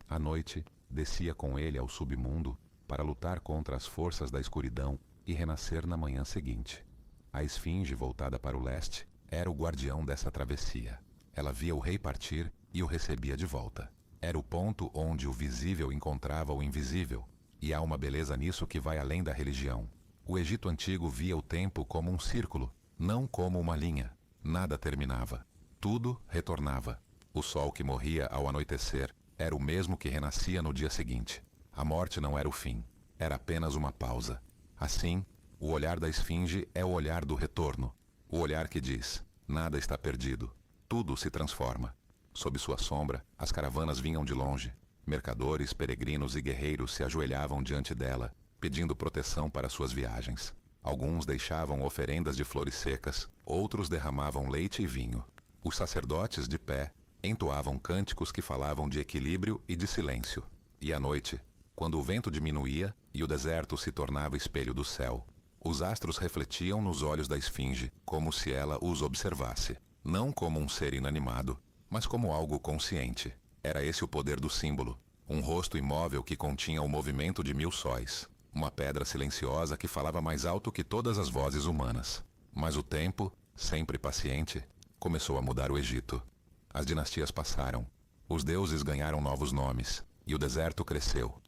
À noite, descia com ele ao submundo para lutar contra as forças da escuridão e renascer na manhã seguinte. A esfinge, voltada para o leste, era o guardião dessa travessia. Ela via o rei partir e o recebia de volta. Era o ponto onde o visível encontrava o invisível, e há uma beleza nisso que vai além da religião. O Egito Antigo via o tempo como um círculo, não como uma linha. Nada terminava. Tudo retornava. O sol que morria ao anoitecer era o mesmo que renascia no dia seguinte. A morte não era o fim, era apenas uma pausa. Assim, o olhar da esfinge é o olhar do retorno. O olhar que diz, nada está perdido, tudo se transforma. Sob sua sombra, as caravanas vinham de longe. Mercadores, peregrinos e guerreiros se ajoelhavam diante dela, pedindo proteção para suas viagens. Alguns deixavam oferendas de flores secas, outros derramavam leite e vinho. Os sacerdotes, de pé, entoavam cânticos que falavam de equilíbrio e de silêncio. E à noite, quando o vento diminuía e o deserto se tornava espelho do céu, os astros refletiam nos olhos da esfinge, como se ela os observasse, não como um ser inanimado, mas como algo consciente. Era esse o poder do símbolo, um rosto imóvel que continha o movimento de 1000 sóis, uma pedra silenciosa que falava mais alto que todas as vozes humanas. Mas o tempo, sempre paciente, começou a mudar o Egito. As dinastias passaram, os deuses ganharam novos nomes, e o deserto cresceu.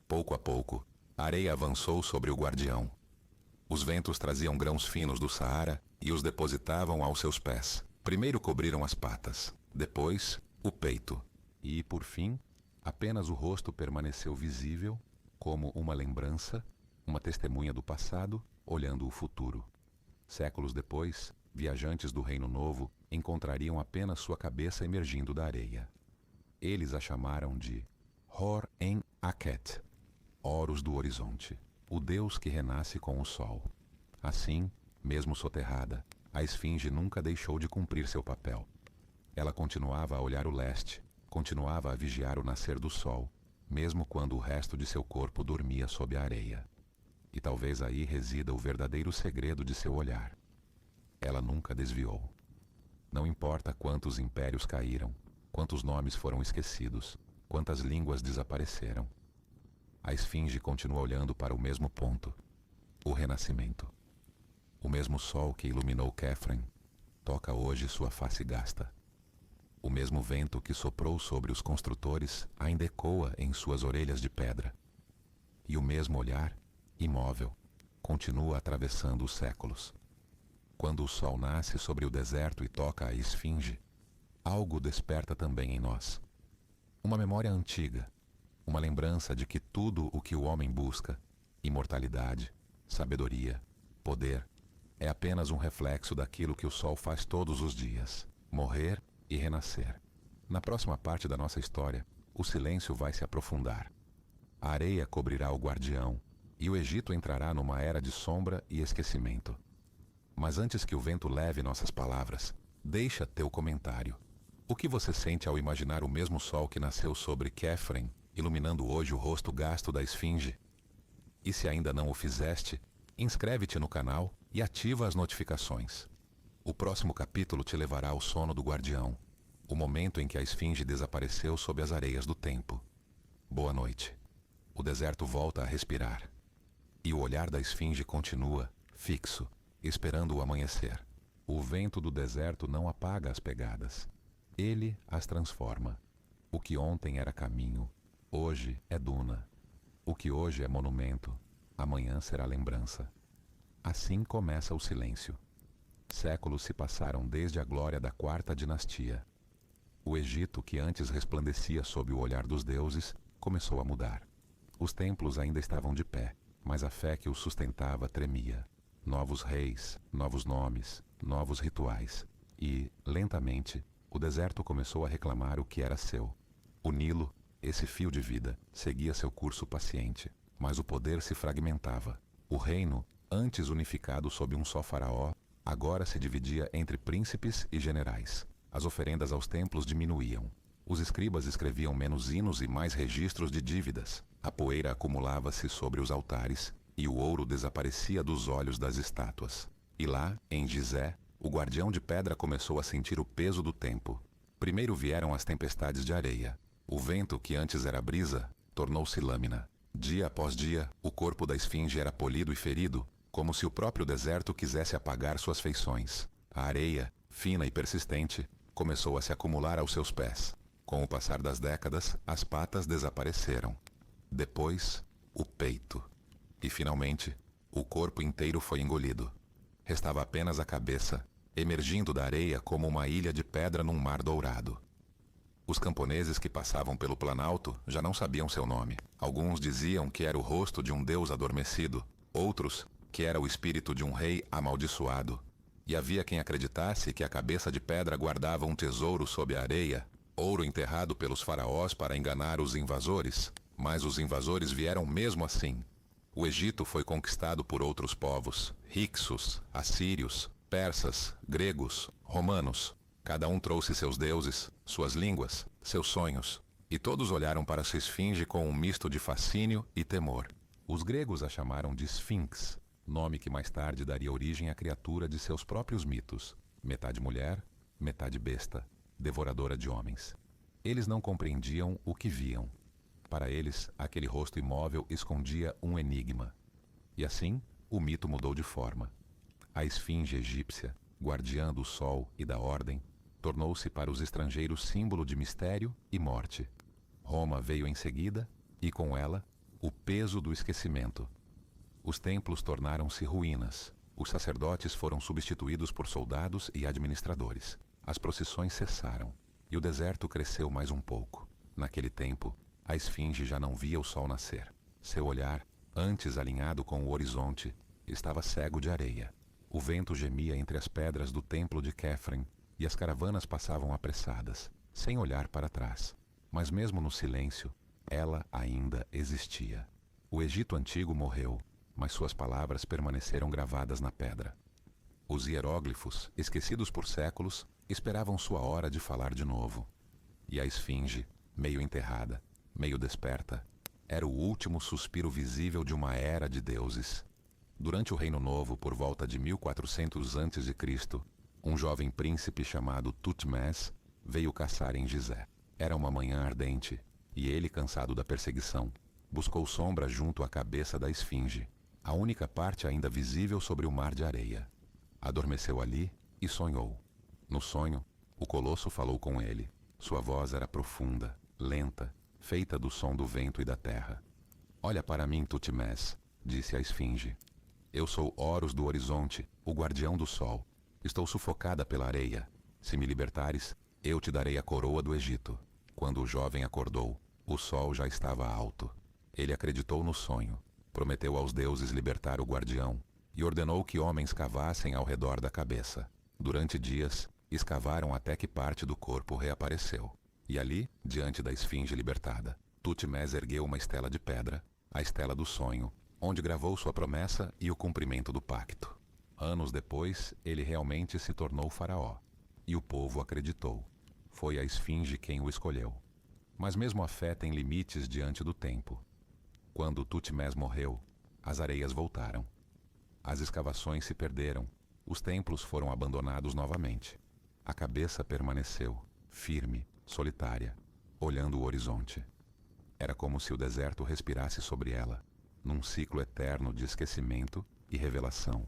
Pouco a pouco, a areia avançou sobre o guardião. Os ventos traziam grãos finos do Saara e os depositavam aos seus pés. Primeiro cobriram as patas, depois o peito. E, por fim, apenas o rosto permaneceu visível, como uma lembrança, uma testemunha do passado, olhando o futuro. Séculos depois, viajantes do Reino Novo encontrariam apenas sua cabeça emergindo da areia. Eles a chamaram de Hor-en-Akhet, Horus do Horizonte, o deus que renasce com o sol. Assim, mesmo soterrada, a esfinge nunca deixou de cumprir seu papel. Ela continuava a olhar o leste, continuava a vigiar o nascer do sol, mesmo quando o resto de seu corpo dormia sob a areia. E talvez aí resida o verdadeiro segredo de seu olhar. Ela nunca desviou. Não importa quantos impérios caíram, quantos nomes foram esquecidos, quantas línguas desapareceram. A esfinge continua olhando para o mesmo ponto, o renascimento. O mesmo sol que iluminou Khéphren toca hoje sua face gasta. O mesmo vento que soprou sobre os construtores ainda ecoa em suas orelhas de pedra. E o mesmo olhar, imóvel, continua atravessando os séculos. Quando o sol nasce sobre o deserto e toca a esfinge, algo desperta também em nós. Uma memória antiga, uma lembrança de que tudo o que o homem busca, imortalidade, sabedoria, poder, é apenas um reflexo daquilo que o sol faz todos os dias, morrer e renascer. Na próxima parte da nossa história, o silêncio vai se aprofundar. A areia cobrirá o guardião, e o Egito entrará numa era de sombra e esquecimento. Mas antes que o vento leve nossas palavras, deixa teu comentário. O que você sente ao imaginar o mesmo sol que nasceu sobre Khéphren, iluminando hoje o rosto gasto da esfinge? E se ainda não o fizeste, inscreve-te no canal e ativa as notificações. O próximo capítulo te levará ao sono do guardião, O momento em que a esfinge desapareceu sob as areias do tempo. Boa noite. O deserto volta a respirar. E o olhar da esfinge continua, fixo, esperando o amanhecer. O vento do deserto não apaga as pegadas. Ele as transforma. O que ontem era caminho, hoje é duna. O que hoje é monumento, amanhã será lembrança. Assim começa o silêncio. Séculos se passaram desde a glória da quarta dinastia. O Egito, que antes resplandecia sob o olhar dos deuses, começou a mudar. Os templos ainda estavam de pé, mas a fé que os sustentava tremia. Novos reis, novos nomes, novos rituais. E, lentamente, o deserto começou a reclamar o que era seu. O Nilo, esse fio de vida, seguia seu curso paciente, mas o poder se fragmentava. O reino, antes unificado sob um só faraó, agora se dividia entre príncipes e generais. As oferendas aos templos diminuíam. Os escribas escreviam menos hinos e mais registros de dívidas. A poeira acumulava-se sobre os altares e o ouro desaparecia dos olhos das estátuas. E lá, em Gizé, o guardião de pedra começou a sentir o peso do tempo. Primeiro vieram as tempestades de areia. O vento, que antes era brisa, tornou-se lâmina. Dia após dia, o corpo da esfinge era polido e ferido, como se o próprio deserto quisesse apagar suas feições. A areia, fina e persistente, começou a se acumular aos seus pés. Com o passar das décadas, as patas desapareceram. Depois, o peito. E finalmente, o corpo inteiro foi engolido. Restava apenas a cabeça, emergindo da areia como uma ilha de pedra num mar dourado. Os camponeses que passavam pelo Planalto já não sabiam seu nome. Alguns diziam que era o rosto de um deus adormecido, outros que era o espírito de um rei amaldiçoado. E havia quem acreditasse que a cabeça de pedra guardava um tesouro sob a areia, ouro enterrado pelos faraós para enganar os invasores, mas os invasores vieram mesmo assim. O Egito foi conquistado por outros povos, hicsos, assírios, persas, gregos, romanos. Cada um trouxe seus deuses, suas línguas, seus sonhos, e todos olharam para sua esfinge com um misto de fascínio e temor. Os gregos a chamaram de Esfinx, nome que mais tarde daria origem à criatura de seus próprios mitos, metade mulher, metade besta, devoradora de homens. Eles não compreendiam o que viam. Para eles, aquele rosto imóvel escondia um enigma. E assim, o mito mudou de forma. A esfinge egípcia, guardiã do sol e da ordem, tornou-se para os estrangeiros símbolo de mistério e morte. Roma veio em seguida, e com ela, o peso do esquecimento. Os templos tornaram-se ruínas. Os sacerdotes foram substituídos por soldados e administradores. As procissões cessaram, e o deserto cresceu mais um pouco. Naquele tempo, a esfinge já não via o sol nascer. Seu olhar, antes alinhado com o horizonte, estava cego de areia. O vento gemia entre as pedras do templo de Quefren, e as caravanas passavam apressadas, sem olhar para trás. Mas mesmo no silêncio, ela ainda existia. O Egito antigo morreu, mas suas palavras permaneceram gravadas na pedra. Os hieróglifos, esquecidos por séculos, esperavam sua hora de falar de novo. E a esfinge, meio enterrada, meio desperta, era o último suspiro visível de uma era de deuses. Durante o Reino Novo, por volta de 1400 a.C., um jovem príncipe chamado Tutmés veio caçar em Gizé. Era uma manhã ardente, e ele, cansado da perseguição, buscou sombra junto à cabeça da esfinge, a única parte ainda visível sobre o mar de areia. Adormeceu ali e sonhou. No sonho, o colosso falou com ele. Sua voz era profunda, lenta, feita do som do vento e da terra. "Olha para mim, Tutmés", disse a esfinge. "Eu sou Horus do horizonte, o guardião do sol. Estou sufocada pela areia. Se me libertares, eu te darei a coroa do Egito." Quando o jovem acordou, o sol já estava alto. Ele acreditou no sonho, prometeu aos deuses libertar o guardião e ordenou que homens cavassem ao redor da cabeça. Durante dias, escavaram até que parte do corpo reapareceu. E ali, diante da esfinge libertada, Tutmés ergueu uma estela de pedra, a estela do sonho, onde gravou sua promessa e o cumprimento do pacto. Anos depois, ele realmente se tornou faraó. E o povo acreditou. Foi a esfinge quem o escolheu. Mas mesmo a fé tem limites diante do tempo. Quando Tutmés morreu, as areias voltaram. As escavações se perderam. Os templos foram abandonados novamente. A cabeça permaneceu, firme, solitária, olhando o horizonte. Era como se o deserto respirasse sobre ela, num ciclo eterno de esquecimento e revelação.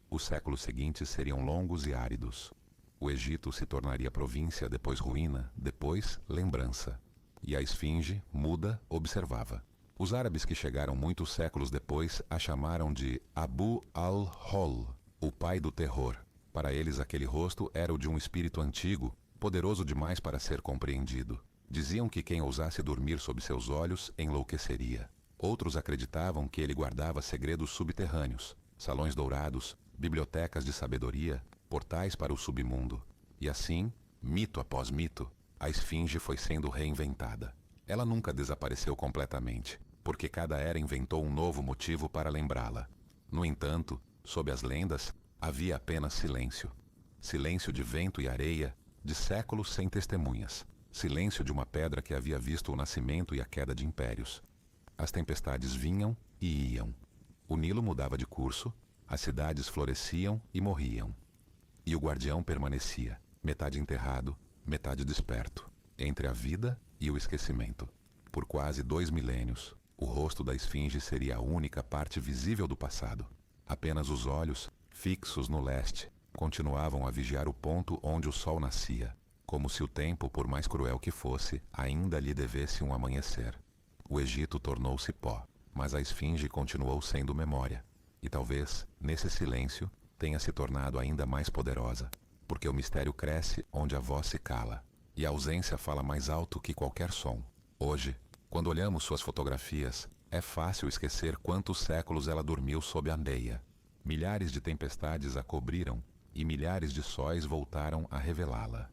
Os séculos seguintes seriam longos e áridos. O Egito se tornaria província, depois ruína, depois lembrança. E a esfinge, muda, observava. Os árabes que chegaram muitos séculos depois a chamaram de Abu al-Hol, o pai do terror. Para eles aquele rosto era o de um espírito antigo, poderoso demais para ser compreendido. Diziam que quem ousasse dormir sob seus olhos enlouqueceria. Outros acreditavam que ele guardava segredos subterrâneos, salões dourados, bibliotecas de sabedoria, portais para o submundo. E assim, mito após mito, a esfinge foi sendo reinventada. Ela nunca desapareceu completamente, porque cada era inventou um novo motivo para lembrá-la. No entanto, sob as lendas, havia apenas silêncio. Silêncio de vento e areia, de séculos sem testemunhas. Silêncio de uma pedra que havia visto o nascimento e a queda de impérios. As tempestades vinham e iam. O Nilo mudava de curso, as cidades floresciam e morriam. E o guardião permanecia, metade enterrado, metade desperto, entre a vida e o esquecimento. Por quase 2 milênios, o rosto da esfinge seria a única parte visível do passado. Apenas os olhos, fixos no leste, continuavam a vigiar o ponto onde o sol nascia, como se o tempo, por mais cruel que fosse, ainda lhe devesse um amanhecer. O Egito tornou-se pó, mas a esfinge continuou sendo memória. E talvez, nesse silêncio, tenha se tornado ainda mais poderosa, porque o mistério cresce onde a voz se cala, e a ausência fala mais alto que qualquer som. Hoje, quando olhamos suas fotografias, é fácil esquecer quantos séculos ela dormiu sob a areia. Milhares de tempestades a cobriram, e milhares de sóis voltaram a revelá-la.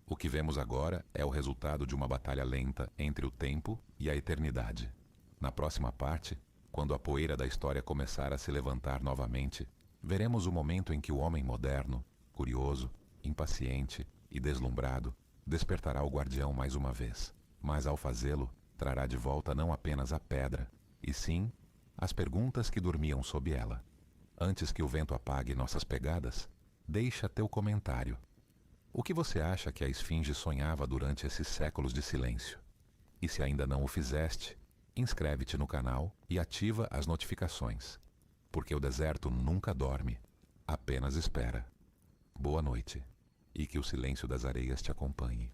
O que vemos agora é o resultado de uma batalha lenta entre o tempo e a eternidade. Na próxima parte, quando a poeira da história começar a se levantar novamente, veremos o momento em que o homem moderno, curioso, impaciente e deslumbrado, despertará o guardião mais uma vez. Mas ao fazê-lo, trará de volta não apenas a pedra, e sim as perguntas que dormiam sob ela. Antes que o vento apague nossas pegadas, deixa teu comentário. O que você acha que a esfinge sonhava durante esses séculos de silêncio? E se ainda não o fizeste, inscreve-te no canal e ativa as notificações, porque o deserto nunca dorme, apenas espera. Boa noite, e que o silêncio das areias te acompanhe.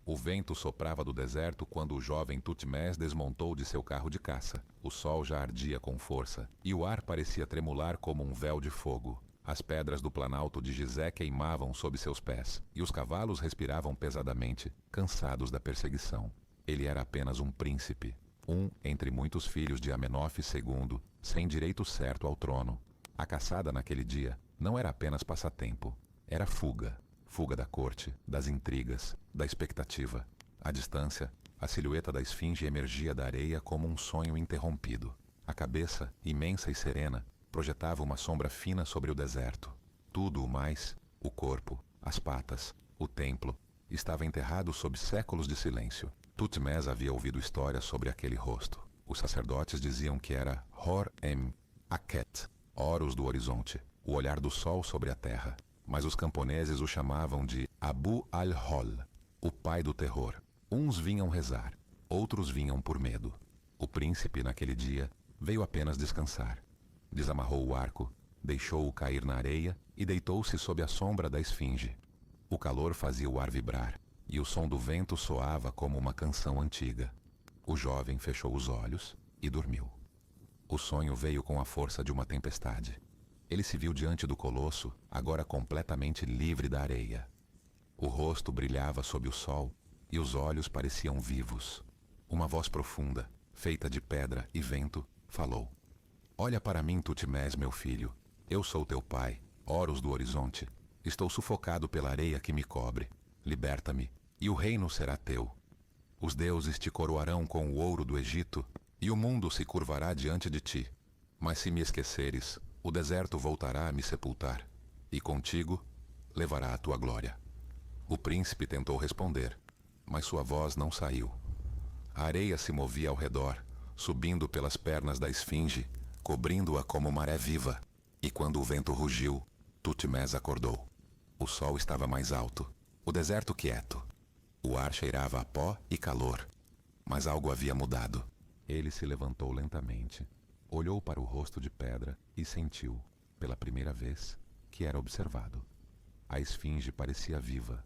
O vento soprava do deserto quando o jovem Tutmés desmontou de seu carro de caça. O sol já ardia com força, e o ar parecia tremular como um véu de fogo. As pedras do planalto de Gizé queimavam sob seus pés, e os cavalos respiravam pesadamente, cansados da perseguição. Ele era apenas um príncipe, um entre muitos filhos de Amenófis II, sem direito certo ao trono. A caçada naquele dia não era apenas passatempo, era fuga. Fuga da corte, das intrigas, da expectativa. À distância, a silhueta da esfinge emergia da areia como um sonho interrompido. A cabeça, imensa e serena, projetava uma sombra fina sobre o deserto. Tudo o mais, o corpo, as patas, o templo, estava enterrado sob séculos de silêncio. Tutmés havia ouvido histórias sobre aquele rosto. Os sacerdotes diziam que era Hor-Em-Akhet, Horus do horizonte, o olhar do sol sobre a terra. Mas os camponeses o chamavam de Abu al-Hol, o pai do terror. Uns vinham rezar, outros vinham por medo. O príncipe, naquele dia, veio apenas descansar. Desamarrou o arco, deixou-o cair na areia e deitou-se sob a sombra da esfinge. O calor fazia o ar vibrar, e o som do vento soava como uma canção antiga. O jovem fechou os olhos e dormiu. O sonho veio com a força de uma tempestade. Ele se viu diante do colosso, agora completamente livre da areia. O rosto brilhava sob o sol e os olhos pareciam vivos. Uma voz profunda, feita de pedra e vento, falou: "Olha para mim, Tutmés, meu filho. Eu sou teu pai, Horus do horizonte. Estou sufocado pela areia que me cobre. Liberta-me, e o reino será teu. Os deuses te coroarão com o ouro do Egito, e o mundo se curvará diante de ti. Mas se me esqueceres, o deserto voltará a me sepultar, e contigo levará a tua glória." O príncipe tentou responder, mas sua voz não saiu. A areia se movia ao redor, subindo pelas pernas da esfinge, cobrindo-a como maré viva. E quando o vento rugiu, Tutmés acordou. O sol estava mais alto, o deserto quieto. O ar cheirava a pó e calor, mas algo havia mudado. Ele se levantou lentamente, olhou para o rosto de pedra e sentiu, pela primeira vez, que era observado. A esfinge parecia viva.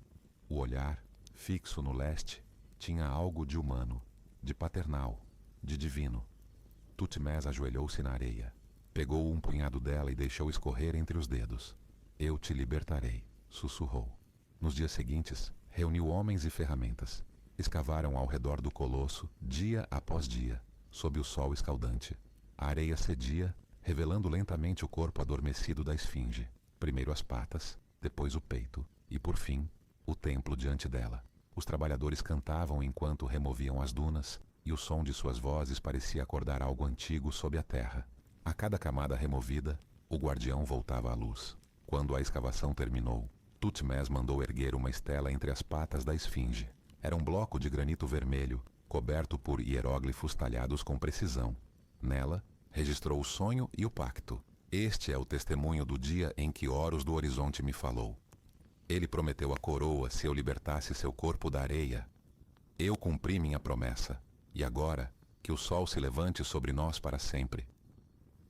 O olhar, fixo no leste, tinha algo de humano, de paternal, de divino. Thutmose ajoelhou-se na areia, pegou um punhado dela e deixou escorrer entre os dedos. Eu te libertarei, sussurrou. Nos dias seguintes, reuniu homens e ferramentas. Escavaram ao redor do colosso, dia após dia, sob o sol escaldante. A areia cedia, revelando lentamente o corpo adormecido da esfinge. Primeiro as patas, depois o peito, e por fim, o templo diante dela. Os trabalhadores cantavam enquanto removiam as dunas, e o som de suas vozes parecia acordar algo antigo sob a terra. A cada camada removida, o guardião voltava à luz. Quando a escavação terminou, Thutmose mandou erguer uma estela entre as patas da esfinge. Era um bloco de granito vermelho, coberto por hieróglifos talhados com precisão. Nela, registrou o sonho e o pacto. Este é o testemunho do dia em que Horus do Horizonte me falou. Ele prometeu a coroa se eu libertasse seu corpo da areia. Eu cumpri minha promessa, e agora, que o sol se levante sobre nós para sempre.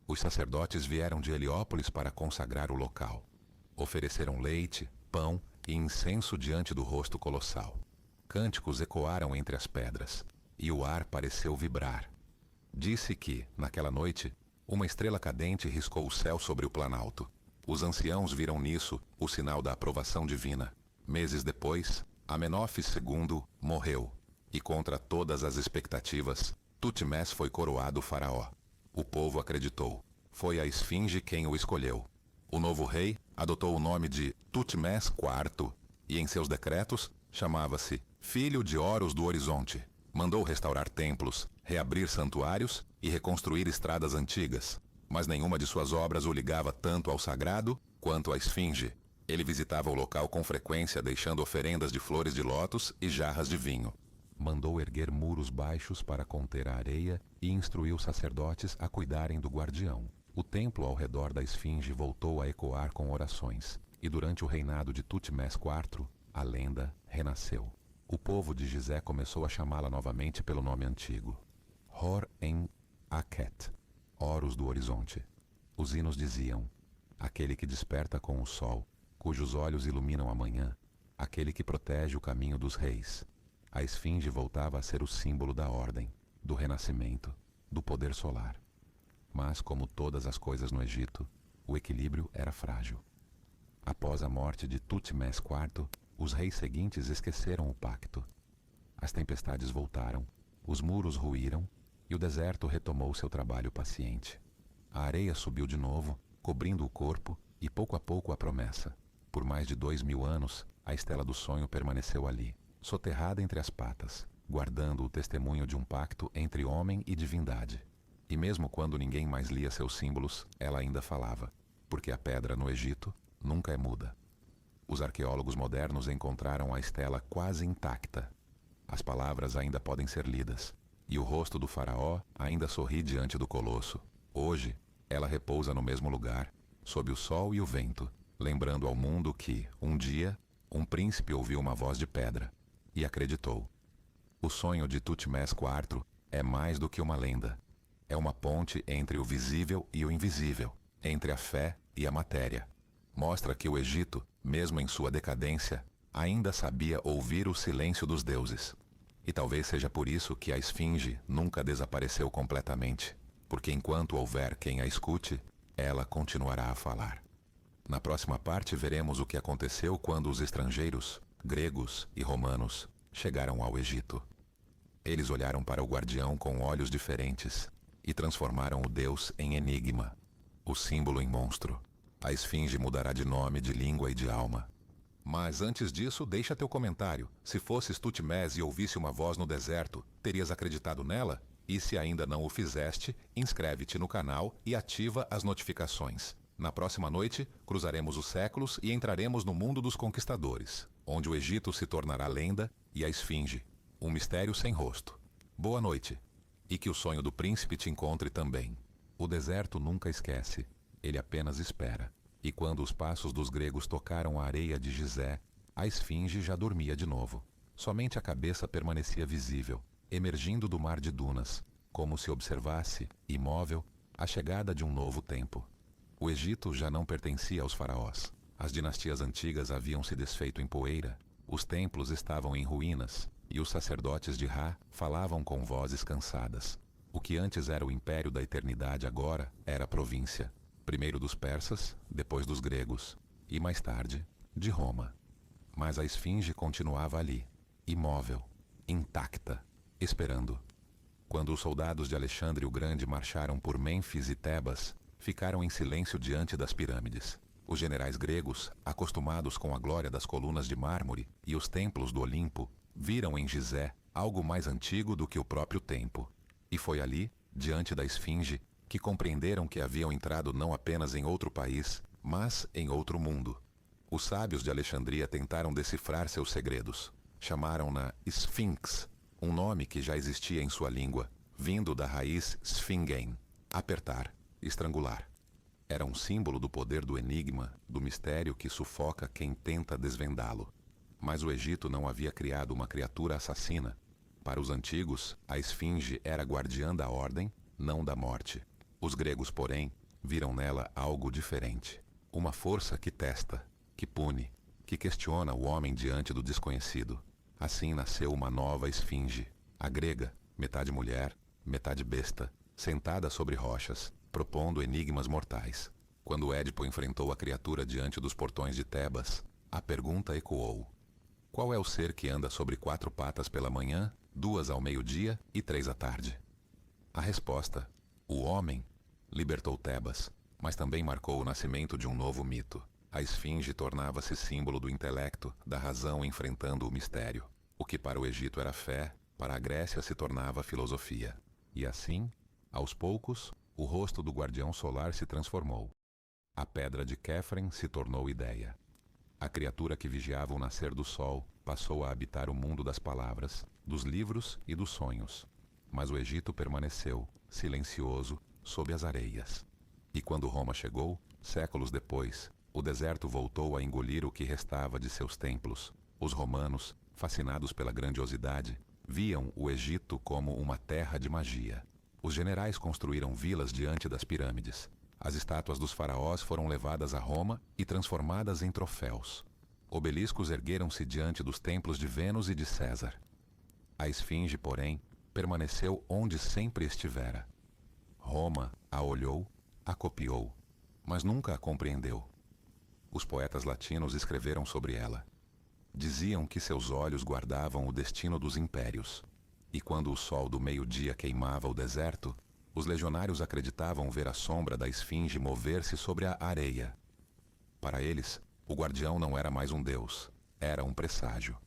Os sacerdotes vieram de Heliópolis para consagrar o local. Ofereceram leite, pão e incenso diante do rosto colossal. Cânticos ecoaram entre as pedras, e o ar pareceu vibrar. Disse que, naquela noite, uma estrela cadente riscou o céu sobre o planalto. Os anciãos viram nisso o sinal da aprovação divina. Meses depois, Amenófis II morreu, e contra todas as expectativas, Thutmose foi coroado faraó. O povo acreditou. Foi a esfinge quem o escolheu. O novo rei adotou o nome de Thutmose IV, e em seus decretos chamava-se Filho de Horus do Horizonte. Mandou restaurar templos, reabrir santuários e reconstruir estradas antigas, mas nenhuma de suas obras o ligava tanto ao sagrado quanto à esfinge. Ele visitava o local com frequência, deixando oferendas de flores de lótus e jarras de vinho. Mandou erguer muros baixos para conter a areia e instruiu sacerdotes a cuidarem do guardião. O templo ao redor da esfinge voltou a ecoar com orações, e durante o reinado de Thutmose IV, a lenda renasceu. O povo de Gizé começou a chamá-la novamente pelo nome antigo. Hor-en-Akhet, Horus do Horizonte. Os hinos diziam: aquele que desperta com o sol, cujos olhos iluminam a manhã, aquele que protege o caminho dos reis. A esfinge voltava a ser o símbolo da ordem, do renascimento, do poder solar. Mas, como todas as coisas no Egito, o equilíbrio era frágil. Após a morte de Thutmose IV, os reis seguintes esqueceram o pacto. As tempestades voltaram, os muros ruíram e o deserto retomou seu trabalho paciente. A areia subiu de novo, cobrindo o corpo e pouco a pouco a promessa. Por mais de 2000 anos, a estela do sonho permaneceu ali, soterrada entre as patas, guardando o testemunho de um pacto entre homem e divindade. E mesmo quando ninguém mais lia seus símbolos, ela ainda falava, porque a pedra no Egito nunca é muda. Os arqueólogos modernos encontraram a estela quase intacta. As palavras ainda podem ser lidas, e o rosto do faraó ainda sorri diante do colosso. Hoje, ela repousa no mesmo lugar, sob o sol e o vento, lembrando ao mundo que, um dia, um príncipe ouviu uma voz de pedra, e acreditou. O sonho de Thutmose IV é mais do que uma lenda. É uma ponte entre o visível e o invisível, entre a fé e a matéria. Mostra que o Egito, mesmo em sua decadência, ainda sabia ouvir o silêncio dos deuses. E talvez seja por isso que a esfinge nunca desapareceu completamente, porque enquanto houver quem a escute, ela continuará a falar. Na próxima parte veremos o que aconteceu quando os estrangeiros, gregos e romanos, chegaram ao Egito. Eles olharam para o guardião com olhos diferentes e transformaram o deus em enigma, o símbolo em monstro. A esfinge mudará de nome, de língua e de alma. Mas antes disso, deixa teu comentário. Se fosses Thutmose e ouvisse uma voz no deserto, terias acreditado nela? E se ainda não o fizeste, inscreve-te no canal e ativa as notificações. Na próxima noite, cruzaremos os séculos e entraremos no mundo dos conquistadores, onde o Egito se tornará lenda e a esfinge, um mistério sem rosto. Boa noite, e que o sonho do príncipe te encontre também. O deserto nunca esquece. Ele apenas espera. E quando os passos dos gregos tocaram a areia de Gizé, a esfinge já dormia de novo. Somente a cabeça permanecia visível, emergindo do mar de dunas, como se observasse, imóvel, a chegada de um novo tempo. O Egito já não pertencia aos faraós. As dinastias antigas haviam se desfeito em poeira, os templos estavam em ruínas, e os sacerdotes de Ra falavam com vozes cansadas. O que antes era o império da eternidade agora era província, primeiro dos persas, depois dos gregos, e mais tarde, de Roma. Mas a esfinge continuava ali, imóvel, intacta, esperando. Quando os soldados de Alexandre o Grande marcharam por Mênfis e Tebas, ficaram em silêncio diante das pirâmides. Os generais gregos, acostumados com a glória das colunas de mármore e os templos do Olimpo, viram em Gizé algo mais antigo do que o próprio tempo. E foi ali, diante da esfinge, que compreenderam que haviam entrado não apenas em outro país, mas em outro mundo. Os sábios de Alexandria tentaram decifrar seus segredos. Chamaram-na Esfinx, um nome que já existia em sua língua, vindo da raiz sphingen, apertar, estrangular. Era um símbolo do poder do enigma, do mistério que sufoca quem tenta desvendá-lo. Mas o Egito não havia criado uma criatura assassina. Para os antigos, a esfinge era guardiã da ordem, não da morte. Os gregos, porém, viram nela algo diferente. Uma força que testa, que pune, que questiona o homem diante do desconhecido. Assim nasceu uma nova esfinge, a grega, metade mulher, metade besta, sentada sobre rochas, propondo enigmas mortais. Quando Édipo enfrentou a criatura diante dos portões de Tebas, a pergunta ecoou: qual é o ser que anda sobre 4 patas pela manhã, 2 ao meio-dia e 3 à tarde? A resposta, o homem, libertou Tebas, mas também marcou o nascimento de um novo mito. A esfinge tornava-se símbolo do intelecto, da razão enfrentando o mistério. O que para o Egito era fé, para a Grécia se tornava filosofia. E assim, aos poucos, o rosto do guardião solar se transformou. A pedra de Quéfren se tornou ideia. A criatura que vigiava o nascer do sol passou a habitar o mundo das palavras, dos livros e dos sonhos. Mas o Egito permaneceu, silencioso, sob as areias. E quando Roma chegou, séculos depois, o deserto voltou a engolir o que restava de seus templos. Os romanos, fascinados pela grandiosidade, viam o Egito como uma terra de magia. Os generais construíram vilas diante das pirâmides. As estátuas dos faraós foram levadas a Roma e transformadas em troféus. Obeliscos ergueram-se diante dos templos de Vênus e de César. A esfinge, porém, permaneceu onde sempre estivera. Roma a olhou, a copiou, mas nunca a compreendeu. Os poetas latinos escreveram sobre ela. Diziam que seus olhos guardavam o destino dos impérios. E quando o sol do meio-dia queimava o deserto, os legionários acreditavam ver a sombra da esfinge mover-se sobre a areia. Para eles, o guardião não era mais um deus, era um presságio.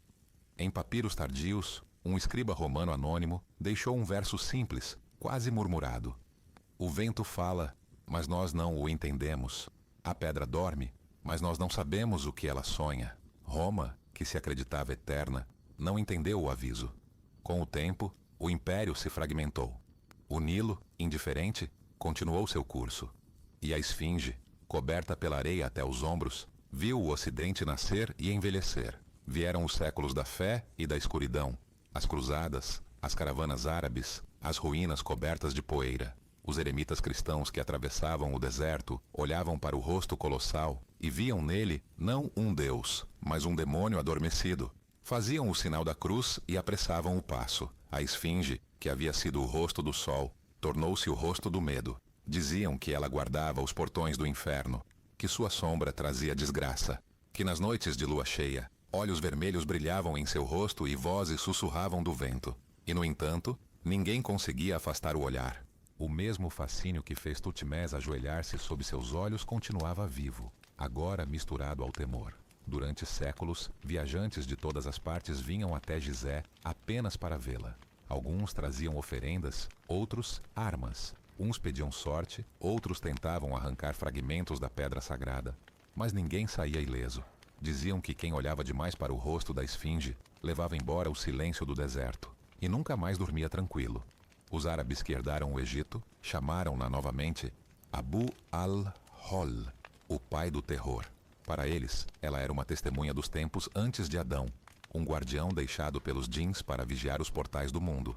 Em papiros tardios, um escriba romano anônimo deixou um verso simples, quase murmurado. O vento fala, mas nós não o entendemos. A pedra dorme, mas nós não sabemos o que ela sonha. Roma, que se acreditava eterna, não entendeu o aviso. Com o tempo, o império se fragmentou. O Nilo, indiferente, continuou seu curso. E a esfinge, coberta pela areia até os ombros, viu o ocidente nascer e envelhecer. Vieram os séculos da fé e da escuridão, as cruzadas, as caravanas árabes, as ruínas cobertas de poeira. Os eremitas cristãos que atravessavam o deserto olhavam para o rosto colossal e viam nele não um deus, mas um demônio adormecido. Faziam o sinal da cruz e apressavam o passo. A esfinge, que havia sido o rosto do sol, tornou-se o rosto do medo. Diziam que ela guardava os portões do inferno, que sua sombra trazia desgraça, que nas noites de lua cheia, olhos vermelhos brilhavam em seu rosto e vozes sussurravam do vento. E, no entanto, ninguém conseguia afastar o olhar. O mesmo fascínio que fez Tutmés ajoelhar-se sob seus olhos continuava vivo, agora misturado ao temor. Durante séculos, viajantes de todas as partes vinham até Gizé apenas para vê-la. Alguns traziam oferendas, outros armas. Uns pediam sorte, outros tentavam arrancar fragmentos da pedra sagrada. Mas ninguém saía ileso. Diziam que quem olhava demais para o rosto da esfinge levava embora o silêncio do deserto e nunca mais dormia tranquilo. Os árabes que herdaram o Egito chamaram-na novamente Abu al-Hol, o pai do terror. Para eles, ela era uma testemunha dos tempos antes de Adão, um guardião deixado pelos djinns para vigiar os portais do mundo.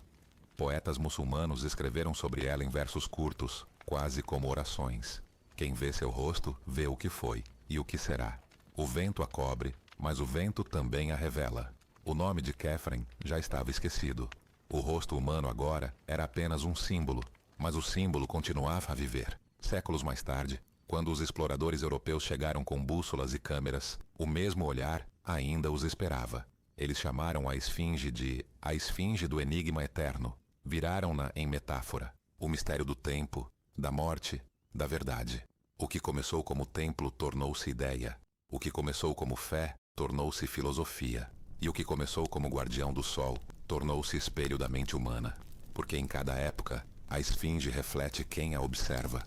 Poetas muçulmanos escreveram sobre ela em versos curtos, quase como orações. Quem vê seu rosto, vê o que foi, e o que será. O vento a cobre, mas o vento também a revela. O nome de Kefren já estava esquecido. O rosto humano agora era apenas um símbolo, mas o símbolo continuava a viver. Séculos mais tarde, quando os exploradores europeus chegaram com bússolas e câmeras, o mesmo olhar ainda os esperava. Eles chamaram a esfinge de a esfinge do enigma eterno. Viraram-na em metáfora, o mistério do tempo, da morte, da verdade. O que começou como templo tornou-se ideia. O que começou como fé tornou-se filosofia. E o que começou como guardião do sol tornou-se espelho da mente humana. Porque em cada época, a esfinge reflete quem a observa.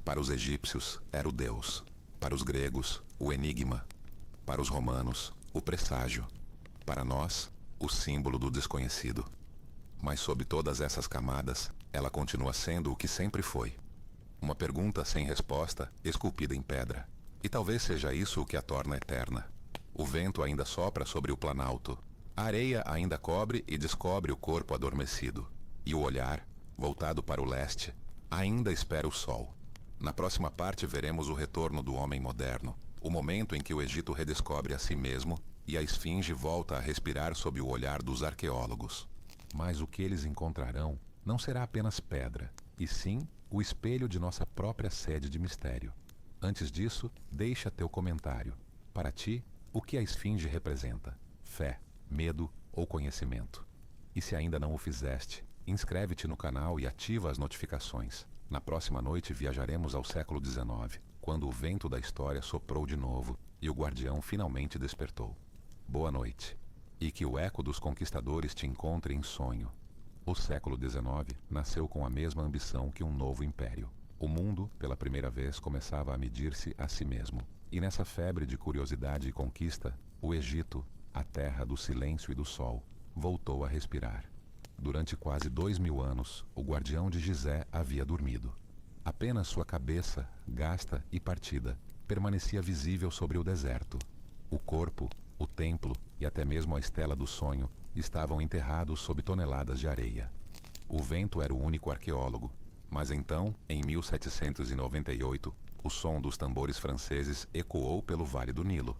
Para os egípcios, era o Deus. Para os gregos, o enigma. Para os romanos, o presságio. Para nós, o símbolo do desconhecido. Mas sob todas essas camadas, ela continua sendo o que sempre foi. Uma pergunta sem resposta, esculpida em pedra. E talvez seja isso o que a torna eterna. O vento ainda sopra sobre o planalto. A areia ainda cobre e descobre o corpo adormecido. E o olhar, voltado para o leste, ainda espera o sol. Na próxima parte veremos o retorno do homem moderno, o momento em que o Egito redescobre a si mesmo e a esfinge volta a respirar sob o olhar dos arqueólogos. Mas o que eles encontrarão não será apenas pedra, e sim o espelho de nossa própria sede de mistério. Antes disso, deixa teu comentário. Para ti, o que a esfinge representa? Fé, medo ou conhecimento? E se ainda não o fizeste, inscreve-te no canal e ativa as notificações. Na próxima noite viajaremos ao século XIX, quando o vento da história soprou de novo e o guardião finalmente despertou. Boa noite. E que o eco dos conquistadores te encontre em sonho. O século XIX nasceu com a mesma ambição que um novo império. O mundo, pela primeira vez, começava a medir-se a si mesmo. E nessa febre de curiosidade e conquista, o Egito, a terra do silêncio e do sol, voltou a respirar. Durante quase 2000 anos, o guardião de Gizé havia dormido. Apenas sua cabeça, gasta e partida, permanecia visível sobre o deserto. O corpo, o templo e até mesmo a estela do sonho estavam enterrados sob toneladas de areia. O vento era o único arqueólogo, mas então, em 1798, o som dos tambores franceses ecoou pelo Vale do Nilo.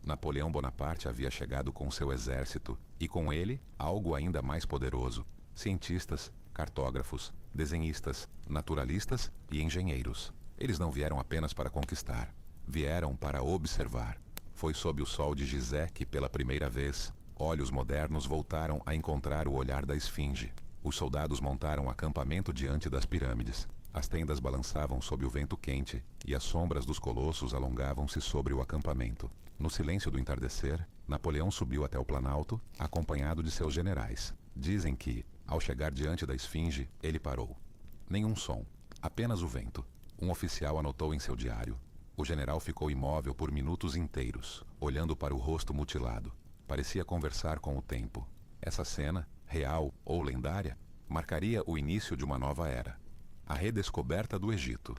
Napoleão Bonaparte havia chegado com seu exército e com ele algo ainda mais poderoso: cientistas, cartógrafos, desenhistas, naturalistas e engenheiros. Eles não vieram apenas para conquistar, vieram para observar. Foi sob o sol de Gizé que, pela primeira vez, olhos modernos voltaram a encontrar o olhar da esfinge. Os soldados montaram acampamento diante das pirâmides. As tendas balançavam sob o vento quente e as sombras dos colossos alongavam-se sobre o acampamento. No silêncio do entardecer, Napoleão subiu até o planalto, acompanhado de seus generais. Dizem que, ao chegar diante da esfinge, ele parou. Nenhum som, apenas o vento. Um oficial anotou em seu diário. O general ficou imóvel por minutos inteiros, olhando para o rosto mutilado. Parecia conversar com o tempo. Essa cena, real ou lendária, marcaria o início de uma nova era. A redescoberta do Egito.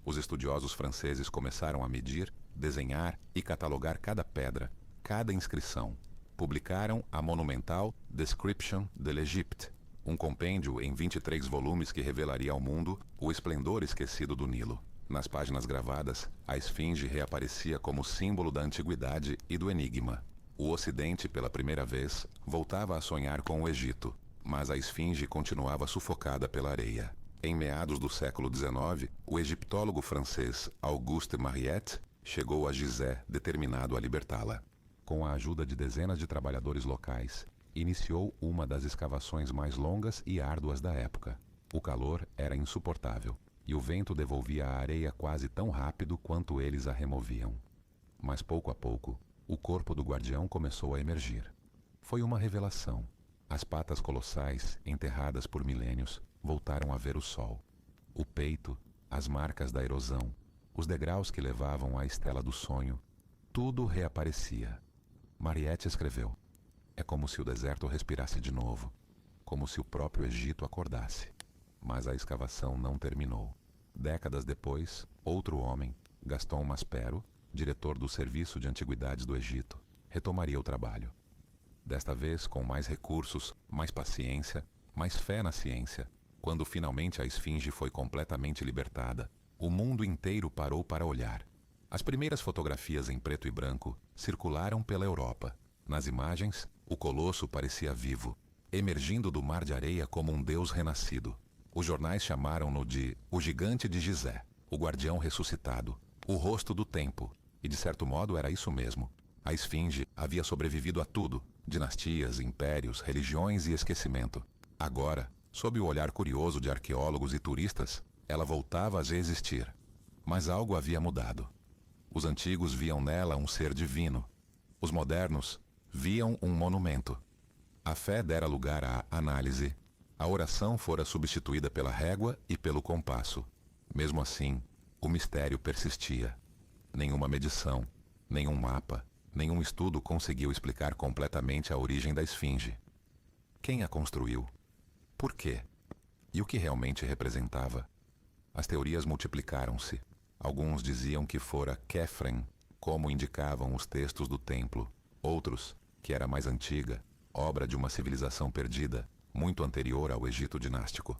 Os estudiosos franceses começaram a medir, desenhar e catalogar cada pedra, cada inscrição. Publicaram a monumental Description de l'Égypte, um compêndio em 23 volumes que revelaria ao mundo o esplendor esquecido do Nilo. Nas páginas gravadas, a esfinge reaparecia como símbolo da antiguidade e do enigma. O Ocidente, pela primeira vez, voltava a sonhar com o Egito, mas a esfinge continuava sufocada pela areia. Em meados do século XIX, o egiptólogo francês Auguste Mariette chegou a Gizé determinado a libertá-la. Com a ajuda de dezenas de trabalhadores locais, iniciou uma das escavações mais longas e árduas da época. O calor era insuportável, e o vento devolvia a areia quase tão rápido quanto eles a removiam. Mas pouco a pouco, o corpo do guardião começou a emergir. Foi uma revelação. As patas colossais, enterradas por milênios, voltaram a ver o sol. O peito, as marcas da erosão, os degraus que levavam à estela do sonho, tudo reaparecia. Mariette escreveu: é como se o deserto respirasse de novo, como se o próprio Egito acordasse. Mas a escavação não terminou. Décadas depois, outro homem, Gaston Maspero, diretor do Serviço de Antiguidades do Egito, retomaria o trabalho. Desta vez com mais recursos, mais paciência, mais fé na ciência. Quando finalmente a esfinge foi completamente libertada, o mundo inteiro parou para olhar. As primeiras fotografias em preto e branco circularam pela Europa. Nas imagens, o colosso parecia vivo, emergindo do mar de areia como um deus renascido. Os jornais chamaram-no de o gigante de Gizé, o guardião ressuscitado, o rosto do tempo. E de certo modo era isso mesmo. A esfinge havia sobrevivido a tudo, dinastias, impérios, religiões e esquecimento. Agora, sob o olhar curioso de arqueólogos e turistas, ela voltava a existir. Mas algo havia mudado. Os antigos viam nela um ser divino. Os modernos viam um monumento. A fé dera lugar à análise. A oração fora substituída pela régua e pelo compasso. Mesmo assim, o mistério persistia. Nenhuma medição, nenhum mapa, nenhum estudo conseguiu explicar completamente a origem da esfinge. Quem a construiu? Por quê? E o que realmente representava? As teorias multiplicaram-se. Alguns diziam que fora Khephren, como indicavam os textos do templo. Outros, que era mais antiga, obra de uma civilização perdida, muito anterior ao Egito dinástico.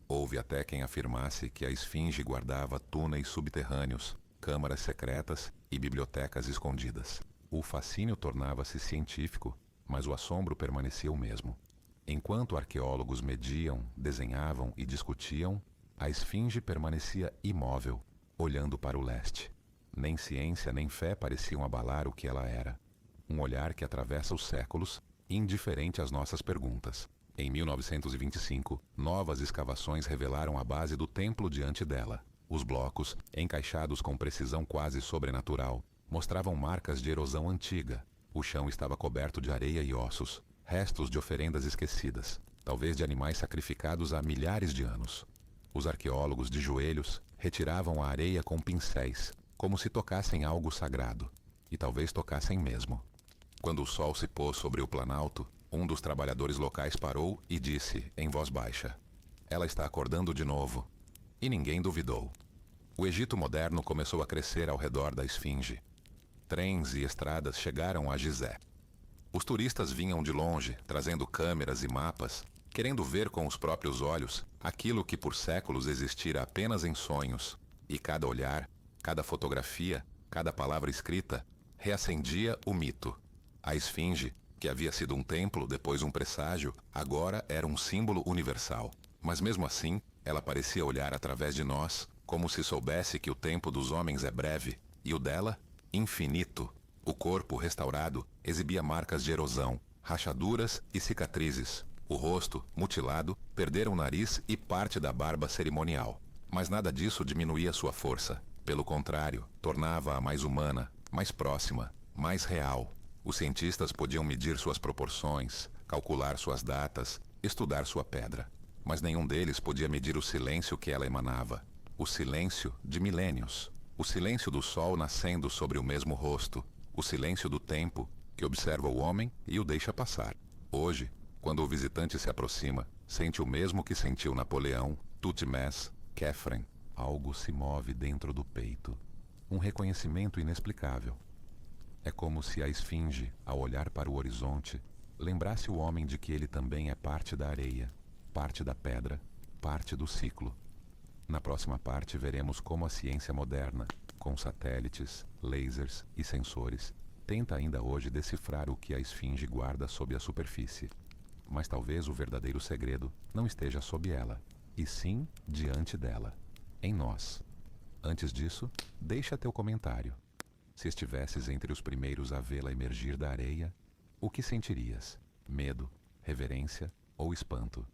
Houve até quem afirmasse que a esfinge guardava túneis subterrâneos, câmaras secretas e bibliotecas escondidas. O fascínio tornava-se científico, mas o assombro permanecia o mesmo. Enquanto arqueólogos mediam, desenhavam e discutiam, a esfinge permanecia imóvel, olhando para o leste. Nem ciência nem fé pareciam abalar o que ela era. Um olhar que atravessa os séculos, indiferente às nossas perguntas. Em 1925, novas escavações revelaram a base do templo diante dela. Os blocos, encaixados com precisão quase sobrenatural, mostravam marcas de erosão antiga. O chão estava coberto de areia e ossos, restos de oferendas esquecidas, talvez de animais sacrificados há milhares de anos. Os arqueólogos, de joelhos, retiravam a areia com pincéis, como se tocassem algo sagrado, e talvez tocassem mesmo. Quando o sol se pôs sobre o planalto, um dos trabalhadores locais parou e disse, em voz baixa: "Ela está acordando de novo." E ninguém duvidou. O Egito moderno começou a crescer ao redor da esfinge. Trens e estradas chegaram a Gizé. Os turistas vinham de longe, trazendo câmeras e mapas, querendo ver com os próprios olhos aquilo que por séculos existira apenas em sonhos. E cada olhar, cada fotografia, cada palavra escrita, reacendia o mito. A esfinge, que havia sido um templo, depois um presságio, agora era um símbolo universal. Mas mesmo assim, ela parecia olhar através de nós, como se soubesse que o tempo dos homens é breve, e o dela, infinito. O corpo, restaurado, exibia marcas de erosão, rachaduras e cicatrizes. O rosto, mutilado, perdera o nariz e parte da barba cerimonial. Mas nada disso diminuía sua força. Pelo contrário, tornava-a mais humana, mais próxima, mais real. Os cientistas podiam medir suas proporções, calcular suas datas, estudar sua pedra. Mas nenhum deles podia medir o silêncio que ela emanava. O silêncio de milênios. O silêncio do sol nascendo sobre o mesmo rosto. O silêncio do tempo, que observa o homem e o deixa passar. Hoje, quando o visitante se aproxima, sente o mesmo que sentiu Napoleão, Thutmès, Khephren. Algo se move dentro do peito. Um reconhecimento inexplicável. É como se a esfinge, ao olhar para o horizonte, lembrasse o homem de que ele também é parte da areia, parte da pedra, parte do ciclo. Na próxima parte veremos como a ciência moderna, com satélites, lasers e sensores, tenta ainda hoje decifrar o que a esfinge guarda sob a superfície. Mas talvez o verdadeiro segredo não esteja sob ela, e sim diante dela, em nós. Antes disso, deixa teu comentário. Se estivesses entre os primeiros a vê-la emergir da areia, o que sentirias? Medo, reverência ou espanto?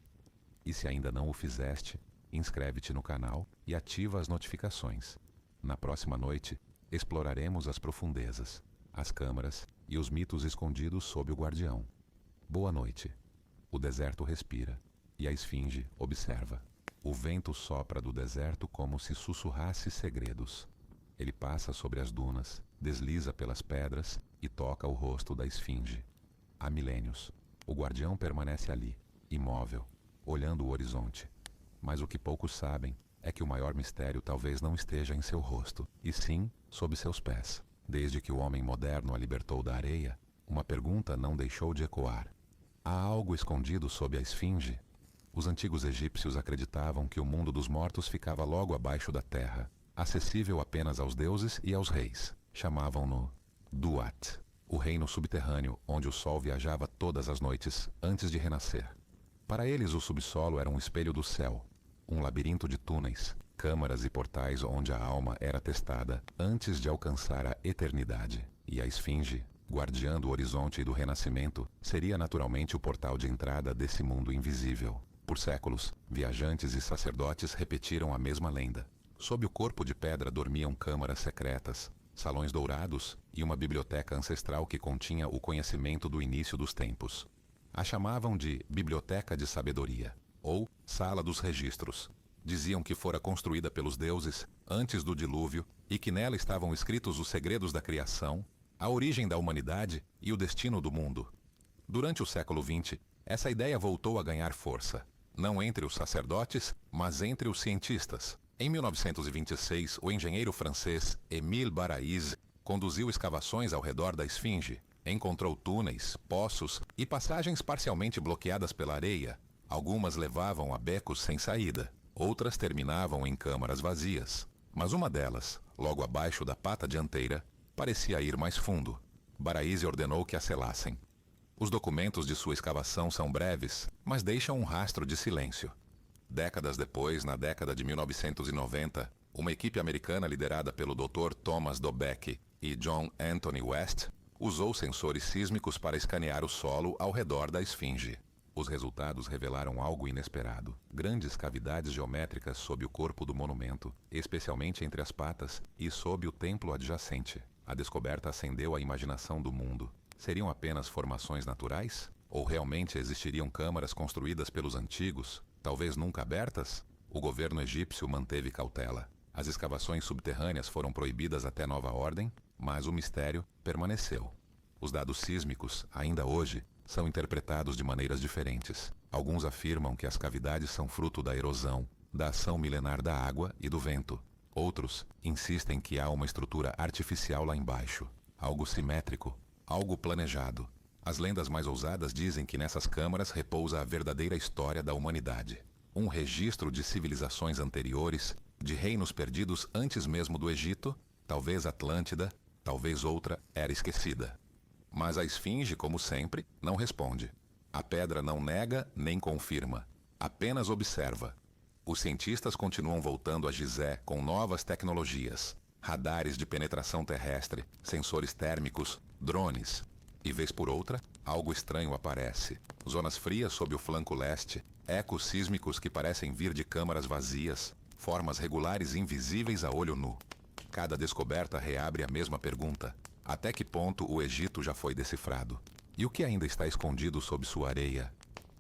E se ainda não o fizeste, inscreve-te no canal e ativa as notificações. Na próxima noite, exploraremos as profundezas, as câmaras e os mitos escondidos sob o guardião. Boa noite. O deserto respira, e a esfinge observa. O vento sopra do deserto como se sussurrasse segredos. Ele passa sobre as dunas, desliza pelas pedras e toca o rosto da esfinge. Há milênios, o guardião permanece ali, imóvel, olhando o horizonte. Mas o que poucos sabem é que o maior mistério talvez não esteja em seu rosto, e sim sob seus pés. Desde que o homem moderno a libertou da areia, Uma pergunta não deixou de ecoar. Há algo escondido sob a esfinge? Os antigos egípcios acreditavam que o mundo dos mortos ficava logo abaixo da terra, acessível apenas aos deuses e aos reis. Chamavam-no Duat, o reino subterrâneo onde o sol viajava todas as noites antes de renascer. Para eles, o subsolo era um espelho do céu, um labirinto de túneis, câmaras e portais onde a alma era testada antes de alcançar a eternidade. E a esfinge, guardiã do horizonte e do renascimento, seria naturalmente o portal de entrada desse mundo invisível. Por séculos, viajantes e sacerdotes repetiram a mesma lenda. Sob o corpo de pedra dormiam câmaras secretas, salões dourados e uma biblioteca ancestral que continha o conhecimento do início dos tempos. A chamavam de Biblioteca de Sabedoria, ou Sala dos Registros. Diziam que fora construída pelos deuses antes do dilúvio e que nela estavam escritos os segredos da criação, a origem da humanidade e o destino do mundo. Durante o século XX, essa ideia voltou a ganhar força, não entre os sacerdotes, mas entre os cientistas. Em 1926, o engenheiro francês Émile Baraïse conduziu escavações ao redor da esfinge. Encontrou túneis, poços e passagens parcialmente bloqueadas pela areia. Algumas levavam a becos sem saída, outras terminavam em câmaras vazias. Mas uma delas, logo abaixo da pata dianteira, parecia ir mais fundo. Baraïse ordenou que a selassem. Os documentos de sua escavação são breves, mas deixam um rastro de silêncio. Décadas depois, na década de 1990, uma equipe americana liderada pelo Dr. Thomas Dobeke e John Anthony West usou sensores sísmicos para escanear o solo ao redor da esfinge. Os resultados revelaram algo inesperado. Grandes cavidades geométricas sob o corpo do monumento, especialmente entre as patas e sob o templo adjacente. A descoberta acendeu a imaginação do mundo. Seriam apenas formações naturais? Ou realmente existiriam câmaras construídas pelos antigos, talvez nunca abertas? O governo egípcio manteve cautela. As escavações subterrâneas foram proibidas até nova ordem, mas o mistério permaneceu. Os dados sísmicos, ainda hoje, são interpretados de maneiras diferentes. Alguns afirmam que as cavidades são fruto da erosão, da ação milenar da água e do vento. Outros insistem que há uma estrutura artificial lá embaixo, algo simétrico, algo planejado. As lendas mais ousadas dizem que nessas câmaras repousa a verdadeira história da humanidade. Um registro de civilizações anteriores, de reinos perdidos antes mesmo do Egito, talvez Atlântida, talvez outra era esquecida. Mas a esfinge, como sempre, não responde. A pedra não nega nem confirma, apenas observa. Os cientistas continuam voltando a Gizé com novas tecnologias, radares de penetração terrestre, sensores térmicos, drones. E vez por outra, algo estranho aparece. Zonas frias sob o flanco leste, ecos sísmicos que parecem vir de câmaras vazias, formas regulares invisíveis a olho nu. Cada descoberta reabre a mesma pergunta. Até que ponto o Egito já foi decifrado? E o que ainda está escondido sob sua areia?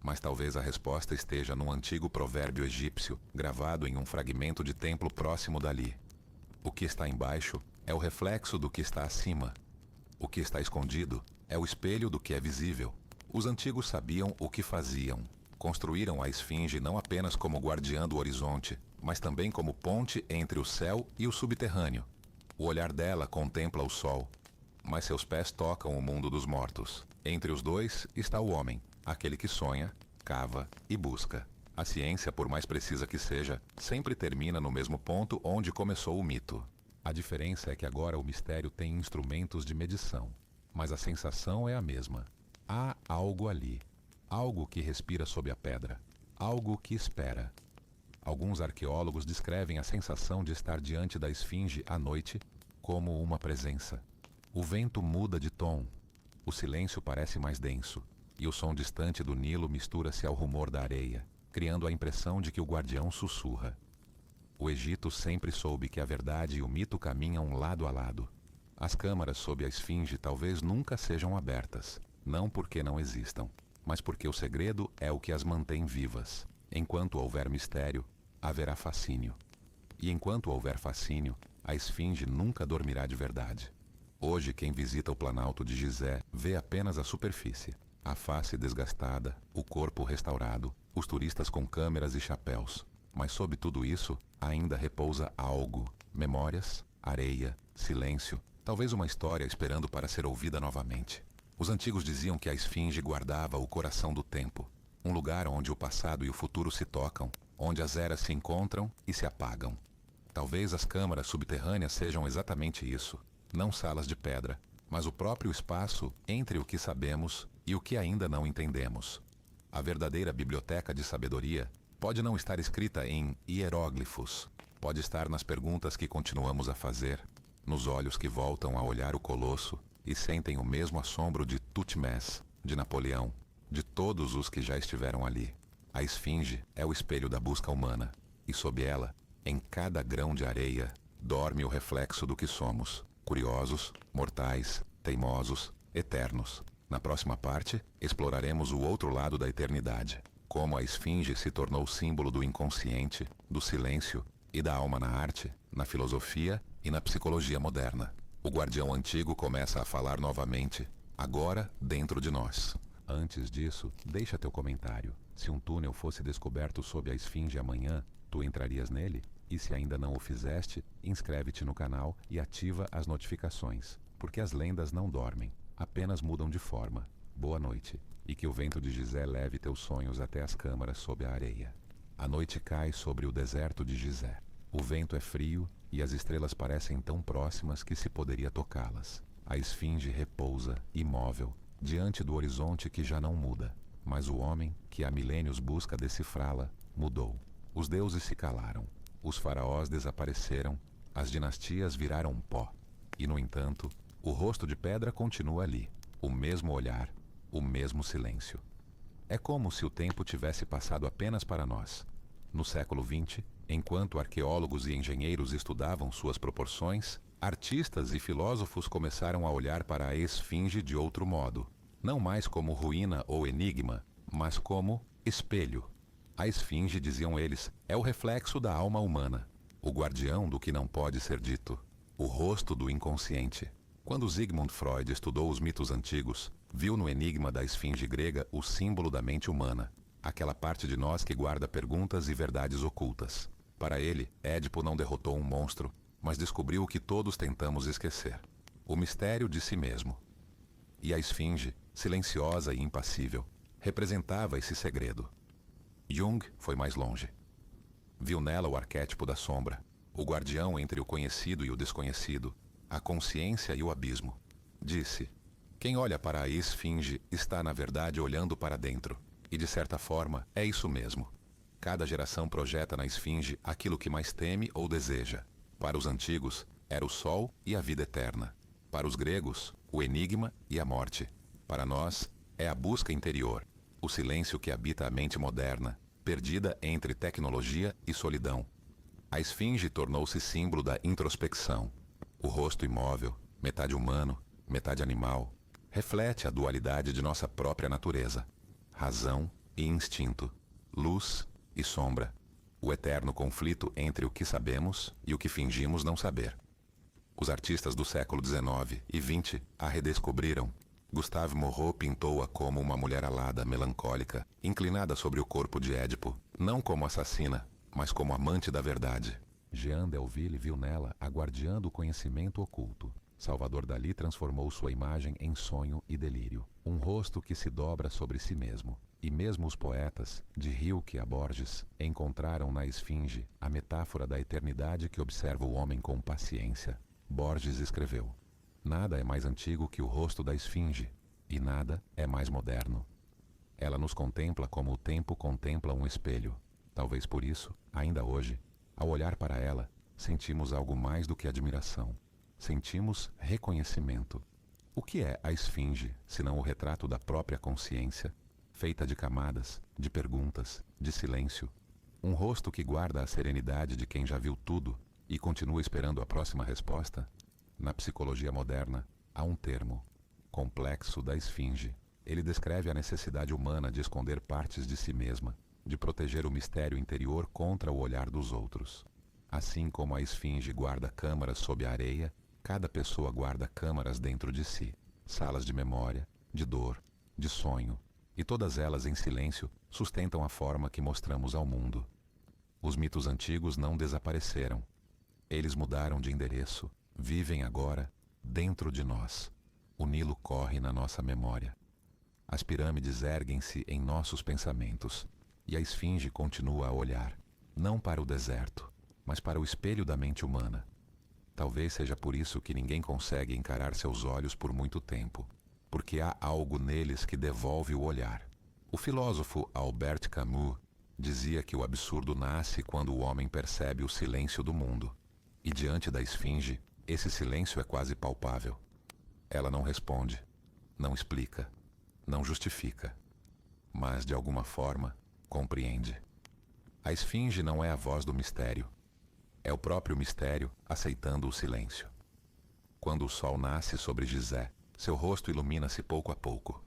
Mas talvez a resposta esteja num antigo provérbio egípcio, gravado em um fragmento de templo próximo dali. O que está embaixo é o reflexo do que está acima. O que está escondido é o espelho do que é visível. Os antigos sabiam o que faziam. Construíram a esfinge não apenas como guardiã do horizonte, mas também como ponte entre o céu e o subterrâneo. O olhar dela contempla o sol, mas seus pés tocam o mundo dos mortos. Entre os dois está o homem, aquele que sonha, cava e busca. A ciência, por mais precisa que seja, sempre termina no mesmo ponto onde começou o mito. A diferença é que agora o mistério tem instrumentos de medição, mas a sensação é a mesma. Há algo ali, algo que respira sob a pedra, algo que espera. Alguns arqueólogos descrevem a sensação de estar diante da esfinge à noite como uma presença. O vento muda de tom, o silêncio parece mais denso, e o som distante do Nilo mistura-se ao rumor da areia, criando a impressão de que o guardião sussurra. O Egito sempre soube que a verdade e o mito caminham lado a lado. As câmaras sob a esfinge talvez nunca sejam abertas, não porque não existam, mas porque o segredo é o que as mantém vivas. Enquanto houver mistério, haverá fascínio. E enquanto houver fascínio, a esfinge nunca dormirá de verdade. Hoje, quem visita o Planalto de Gizé vê apenas a superfície, a face desgastada, o corpo restaurado, os turistas com câmeras e chapéus. Mas sob tudo isso, ainda repousa algo: memórias, areia, silêncio, talvez uma história esperando para ser ouvida novamente. Os antigos diziam que a esfinge guardava o coração do tempo, um lugar onde o passado e o futuro se tocam, onde as eras se encontram e se apagam. Talvez as câmaras subterrâneas sejam exatamente isso, não salas de pedra, mas o próprio espaço entre o que sabemos e o que ainda não entendemos. A verdadeira biblioteca de sabedoria pode não estar escrita em hieróglifos, pode estar nas perguntas que continuamos a fazer, nos olhos que voltam a olhar o colosso e sentem o mesmo assombro de Tutmés, de Napoleão, de todos os que já estiveram ali. A esfinge é o espelho da busca humana, e sob ela, em cada grão de areia, dorme o reflexo do que somos, curiosos, mortais, teimosos, eternos. Na próxima parte, exploraremos o outro lado da eternidade, como a esfinge se tornou símbolo do inconsciente, do silêncio e da alma na arte, na filosofia e na psicologia moderna. O guardião antigo começa a falar novamente, agora dentro de nós. Antes disso, deixa teu comentário. Se um túnel fosse descoberto sob a esfinge amanhã, tu entrarias nele? E se ainda não o fizeste, inscreve-te no canal e ativa as notificações, porque as lendas não dormem, apenas mudam de forma. Boa noite, e que o vento de Gizé leve teus sonhos até as câmaras sob a areia. A noite cai sobre o deserto de Gizé. O vento é frio e as estrelas parecem tão próximas que se poderia tocá-las. A esfinge repousa, imóvel, diante do horizonte que já não muda. Mas o homem, que há milênios busca decifrá-la, mudou. Os deuses se calaram. Os faraós desapareceram. As dinastias viraram pó. E, no entanto, o rosto de pedra continua ali. O mesmo olhar, o mesmo silêncio. É como se o tempo tivesse passado apenas para nós. No século XX, enquanto arqueólogos e engenheiros estudavam suas proporções, artistas e filósofos começaram a olhar para a esfinge de outro modo. Não mais como ruína ou enigma, mas como espelho. A esfinge, diziam eles, é o reflexo da alma humana, o guardião do que não pode ser dito, o rosto do inconsciente. Quando Sigmund Freud estudou os mitos antigos, viu no enigma da esfinge grega o símbolo da mente humana, aquela parte de nós que guarda perguntas e verdades ocultas. Para ele, Édipo não derrotou um monstro, mas descobriu o que todos tentamos esquecer: o mistério de si mesmo. E a esfinge, silenciosa e impassível, representava esse segredo. Jung foi mais longe. Viu nela o arquétipo da sombra, o guardião entre o conhecido e o desconhecido, a consciência e o abismo. Disse: quem olha para a esfinge está na verdade olhando para dentro. E de certa forma, é isso mesmo. Cada geração projeta na esfinge aquilo que mais teme ou deseja. Para os antigos, era o sol e a vida eterna. Para os gregos, o enigma e a morte. Para nós, é a busca interior, o silêncio que habita a mente moderna, perdida entre tecnologia e solidão. A esfinge tornou-se símbolo da introspecção. O rosto imóvel, metade humano, metade animal, reflete a dualidade de nossa própria natureza. Razão e instinto, luz e sombra, o eterno conflito entre o que sabemos e o que fingimos não saber. Os artistas do século XIX e XX a redescobriram. Gustave Moreau pintou-a como uma mulher alada, melancólica, inclinada sobre o corpo de Édipo, não como assassina, mas como amante da verdade. Jean Delville viu nela a guardiã do conhecimento oculto. Salvador Dalí transformou sua imagem em sonho e delírio, um rosto que se dobra sobre si mesmo. E mesmo os poetas, de Rilke a Borges, encontraram na esfinge a metáfora da eternidade que observa o homem com paciência. Borges escreveu: nada é mais antigo que o rosto da esfinge, e nada é mais moderno. Ela nos contempla como o tempo contempla um espelho. Talvez por isso, ainda hoje, ao olhar para ela, sentimos algo mais do que admiração. Sentimos reconhecimento. O que é a esfinge, senão o retrato da própria consciência, feita de camadas, de perguntas, de silêncio? Um rosto que guarda a serenidade de quem já viu tudo e continua esperando a próxima resposta? Na psicologia moderna, há um termo: complexo da esfinge. Ele descreve a necessidade humana de esconder partes de si mesma, de proteger o mistério interior contra o olhar dos outros. Assim como a esfinge guarda câmaras sob a areia, cada pessoa guarda câmaras dentro de si, salas de memória, de dor, de sonho, e todas elas em silêncio sustentam a forma que mostramos ao mundo. Os mitos antigos não desapareceram. Eles mudaram de endereço, vivem agora dentro de nós. O Nilo corre na nossa memória. As pirâmides erguem-se em nossos pensamentos, e a esfinge continua a olhar, não para o deserto, mas para o espelho da mente humana. Talvez seja por isso que ninguém consegue encarar seus olhos por muito tempo, porque há algo neles que devolve o olhar. O filósofo Albert Camus dizia que o absurdo nasce quando o homem percebe o silêncio do mundo. E diante da esfinge, esse silêncio é quase palpável. Ela não responde, não explica, não justifica, mas de alguma forma compreende. A esfinge não é a voz do mistério, é o próprio mistério aceitando o silêncio. Quando o sol nasce sobre Gizé, seu rosto ilumina-se pouco a pouco.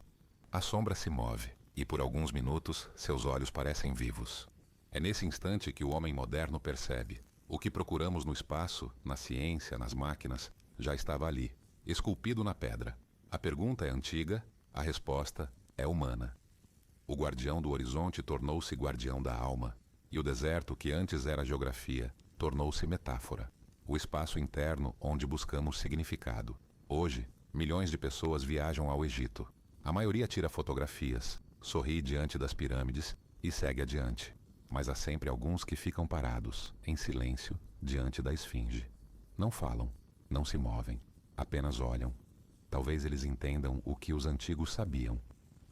A sombra se move, e por alguns minutos seus olhos parecem vivos. É nesse instante que o homem moderno percebe: o que procuramos no espaço, na ciência, nas máquinas, já estava ali, esculpido na pedra. A pergunta é antiga, a resposta é humana. O guardião do horizonte tornou-se guardião da alma, e o deserto, que antes era geografia, tornou-se metáfora. O espaço interno onde buscamos significado. Hoje, milhões de pessoas viajam ao Egito. A maioria tira fotografias, sorri diante das pirâmides e segue adiante. Mas há sempre alguns que ficam parados, em silêncio, diante da esfinge. Não falam, não se movem, apenas olham. Talvez eles entendam o que os antigos sabiam,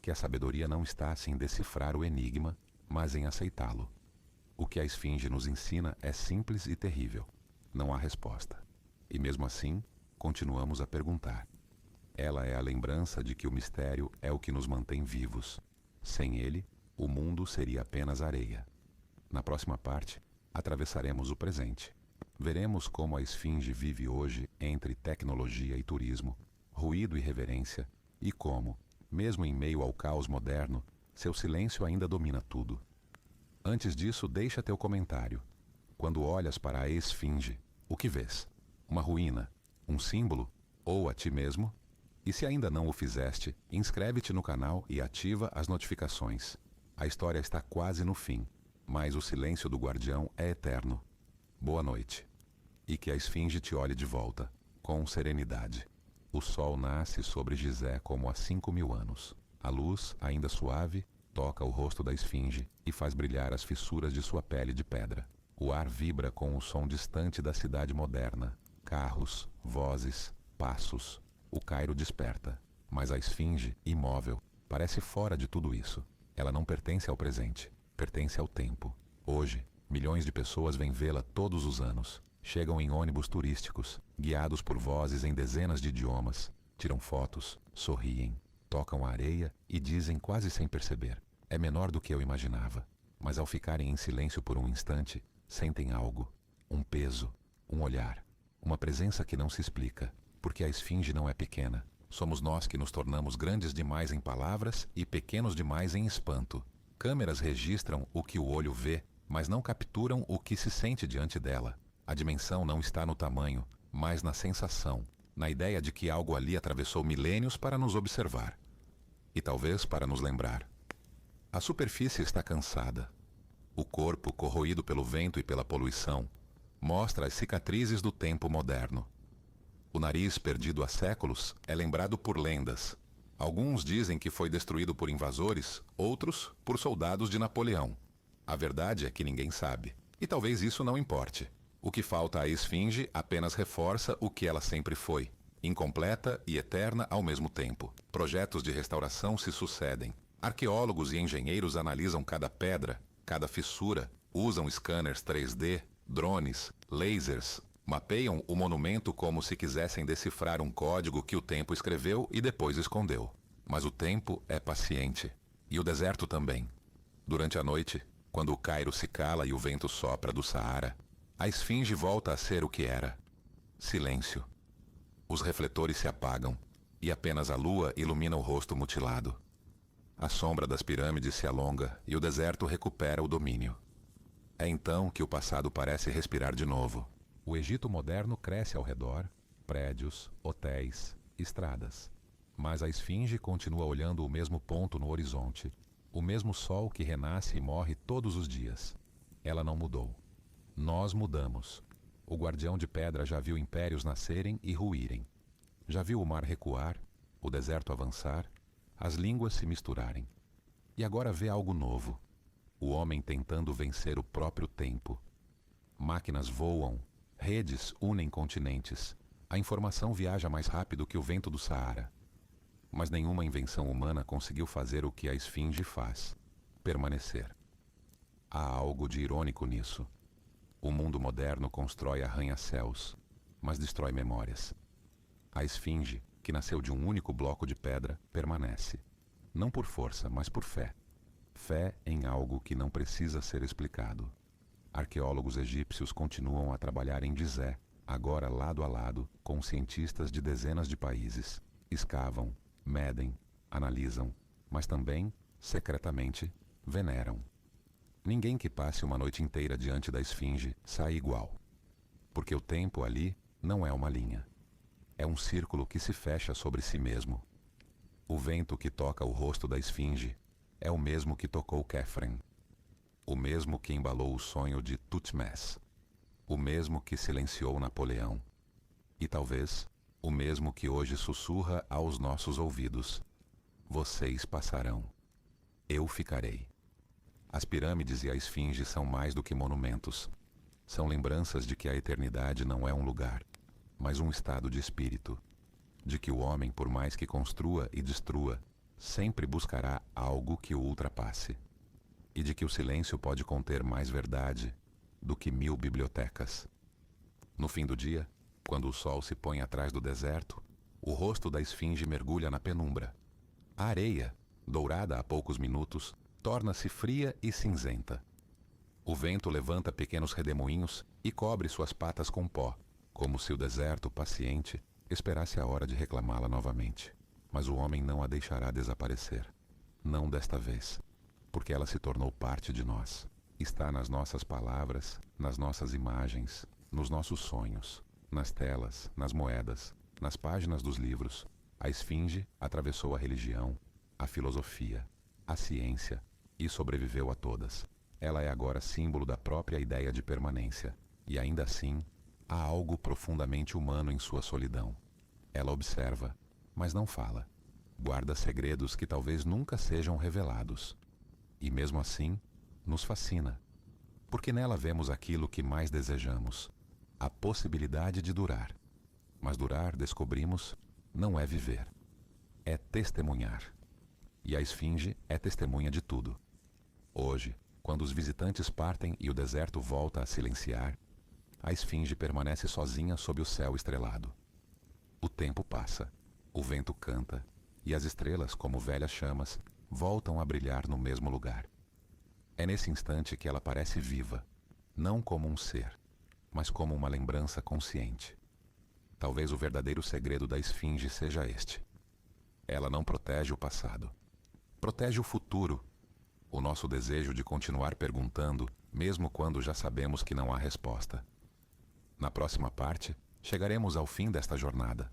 que a sabedoria não está em decifrar o enigma, mas em aceitá-lo. O que a esfinge nos ensina é simples e terrível. Não há resposta. E mesmo assim, continuamos a perguntar. Ela é a lembrança de que o mistério é o que nos mantém vivos. Sem ele, o mundo seria apenas areia. Na próxima parte, atravessaremos o presente. Veremos como a esfinge vive hoje entre tecnologia e turismo, ruído e reverência, e como, mesmo em meio ao caos moderno, seu silêncio ainda domina tudo. Antes disso, deixa teu comentário. Quando olhas para a esfinge, o que vês? Uma ruína? Um símbolo? Ou a ti mesmo? E se ainda não o fizeste, inscreve-te no canal e ativa as notificações. A história está quase no fim, mas o silêncio do guardião é eterno. Boa noite. E que a esfinge te olhe de volta, com serenidade. O sol nasce sobre Gizé como há 5.000 anos. A luz, ainda suave, toca o rosto da esfinge e faz brilhar as fissuras de sua pele de pedra. O ar vibra com o som distante da cidade moderna. Carros, vozes, passos. O Cairo desperta. Mas a esfinge, imóvel, parece fora de tudo isso. Ela não pertence ao presente, pertence ao tempo. Hoje, milhões de pessoas vêm vê-la todos os anos. Chegam em ônibus turísticos, guiados por vozes em dezenas de idiomas. Tiram fotos, sorriem, tocam a areia e dizem quase sem perceber: é menor do que eu imaginava. Mas ao ficarem em silêncio por um instante, sentem algo, um peso, um olhar, uma presença que não se explica, porque a esfinge não é pequena. Somos nós que nos tornamos grandes demais em palavras e pequenos demais em espanto. Câmeras registram o que o olho vê, mas não capturam o que se sente diante dela. A dimensão não está no tamanho, mas na sensação, na ideia de que algo ali atravessou milênios para nos observar. E talvez para nos lembrar. A superfície está cansada. O corpo, corroído pelo vento e pela poluição, mostra as cicatrizes do tempo moderno. O nariz, perdido há séculos, é lembrado por lendas. Alguns dizem que foi destruído por invasores, outros por soldados de Napoleão. A verdade é que ninguém sabe. E talvez isso não importe. O que falta à esfinge apenas reforça o que ela sempre foi, incompleta e eterna ao mesmo tempo. Projetos de restauração se sucedem. Arqueólogos e engenheiros analisam cada pedra, cada fissura, usam scanners 3D, drones, lasers, mapeiam o monumento como se quisessem decifrar um código que o tempo escreveu e depois escondeu. Mas o tempo é paciente. E o deserto também. Durante a noite, quando o Cairo se cala e o vento sopra do Saara, a esfinge volta a ser o que era. Silêncio. Os refletores se apagam, e apenas a lua ilumina o rosto mutilado. A sombra das pirâmides se alonga e o deserto recupera o domínio. É então que o passado parece respirar de novo. O Egito moderno cresce ao redor, prédios, hotéis, estradas. Mas a esfinge continua olhando o mesmo ponto no horizonte, o mesmo sol que renasce e morre todos os dias. Ela não mudou. Nós mudamos. O guardião de pedra já viu impérios nascerem e ruírem. Já viu o mar recuar o deserto avançar, as línguas se misturarem. E agora vê algo novo. O homem tentando vencer o próprio tempo. Máquinas voam, redes unem continentes. A informação viaja mais rápido que o vento do Saara. Mas nenhuma invenção humana conseguiu fazer o que a esfinge faz: permanecer. Há algo de irônico nisso. O mundo moderno constrói arranha-céus, mas destrói memórias. A esfinge, que nasceu de um único bloco de pedra, permanece. Não por força, mas por fé. Fé em algo que não precisa ser explicado. Arqueólogos egípcios continuam a trabalhar em Gizé, agora lado a lado com cientistas de dezenas de países. Escavam, medem, analisam, mas também, secretamente, veneram. Ninguém que passe uma noite inteira diante da esfinge sai igual. Porque o tempo ali não é uma linha. É um círculo que se fecha sobre si mesmo. O vento que toca o rosto da esfinge é o mesmo que tocou Kefren. O mesmo que embalou o sonho de Thutmés. O mesmo que silenciou Napoleão. E talvez o mesmo que hoje sussurra aos nossos ouvidos: vocês passarão. Eu ficarei. As pirâmides e a esfinge são mais do que monumentos. São lembranças de que a eternidade não é um lugar, mas um estado de espírito. De que o homem, por mais que construa e destrua, sempre buscará algo que o ultrapasse. E de que o silêncio pode conter mais verdade do que 1000 bibliotecas. No fim do dia, quando o sol se põe atrás do deserto, o rosto da esfinge mergulha na penumbra. A areia, dourada há poucos minutos, torna-se fria e cinzenta. O vento levanta pequenos redemoinhos e cobre suas patas com pó, como se o deserto, paciente, esperasse a hora de reclamá-la novamente. Mas o homem não a deixará desaparecer. Não desta vez, porque ela se tornou parte de nós. Está nas nossas palavras, nas nossas imagens, nos nossos sonhos, nas telas, nas moedas, nas páginas dos livros. A esfinge atravessou a religião, a filosofia, a ciência e sobreviveu a todas. Ela é agora símbolo da própria ideia de permanência. E ainda assim, há algo profundamente humano em sua solidão. Ela observa, mas não fala. Guarda segredos que talvez nunca sejam revelados. E mesmo assim, nos fascina. Porque nela vemos aquilo que mais desejamos: a possibilidade de durar. Mas durar, descobrimos, não é viver. É testemunhar. E a esfinge é testemunha de tudo. Hoje, quando os visitantes partem e o deserto volta a silenciar, a esfinge permanece sozinha sob o céu estrelado. O tempo passa, o vento canta, e as estrelas, como velhas chamas, voltam a brilhar no mesmo lugar. É nesse instante que ela parece viva, não como um ser, mas como uma lembrança consciente. Talvez o verdadeiro segredo da esfinge seja este. Ela não protege o passado. Protege o futuro, o nosso desejo de continuar perguntando, mesmo quando já sabemos que não há resposta. Na próxima parte, chegaremos ao fim desta jornada.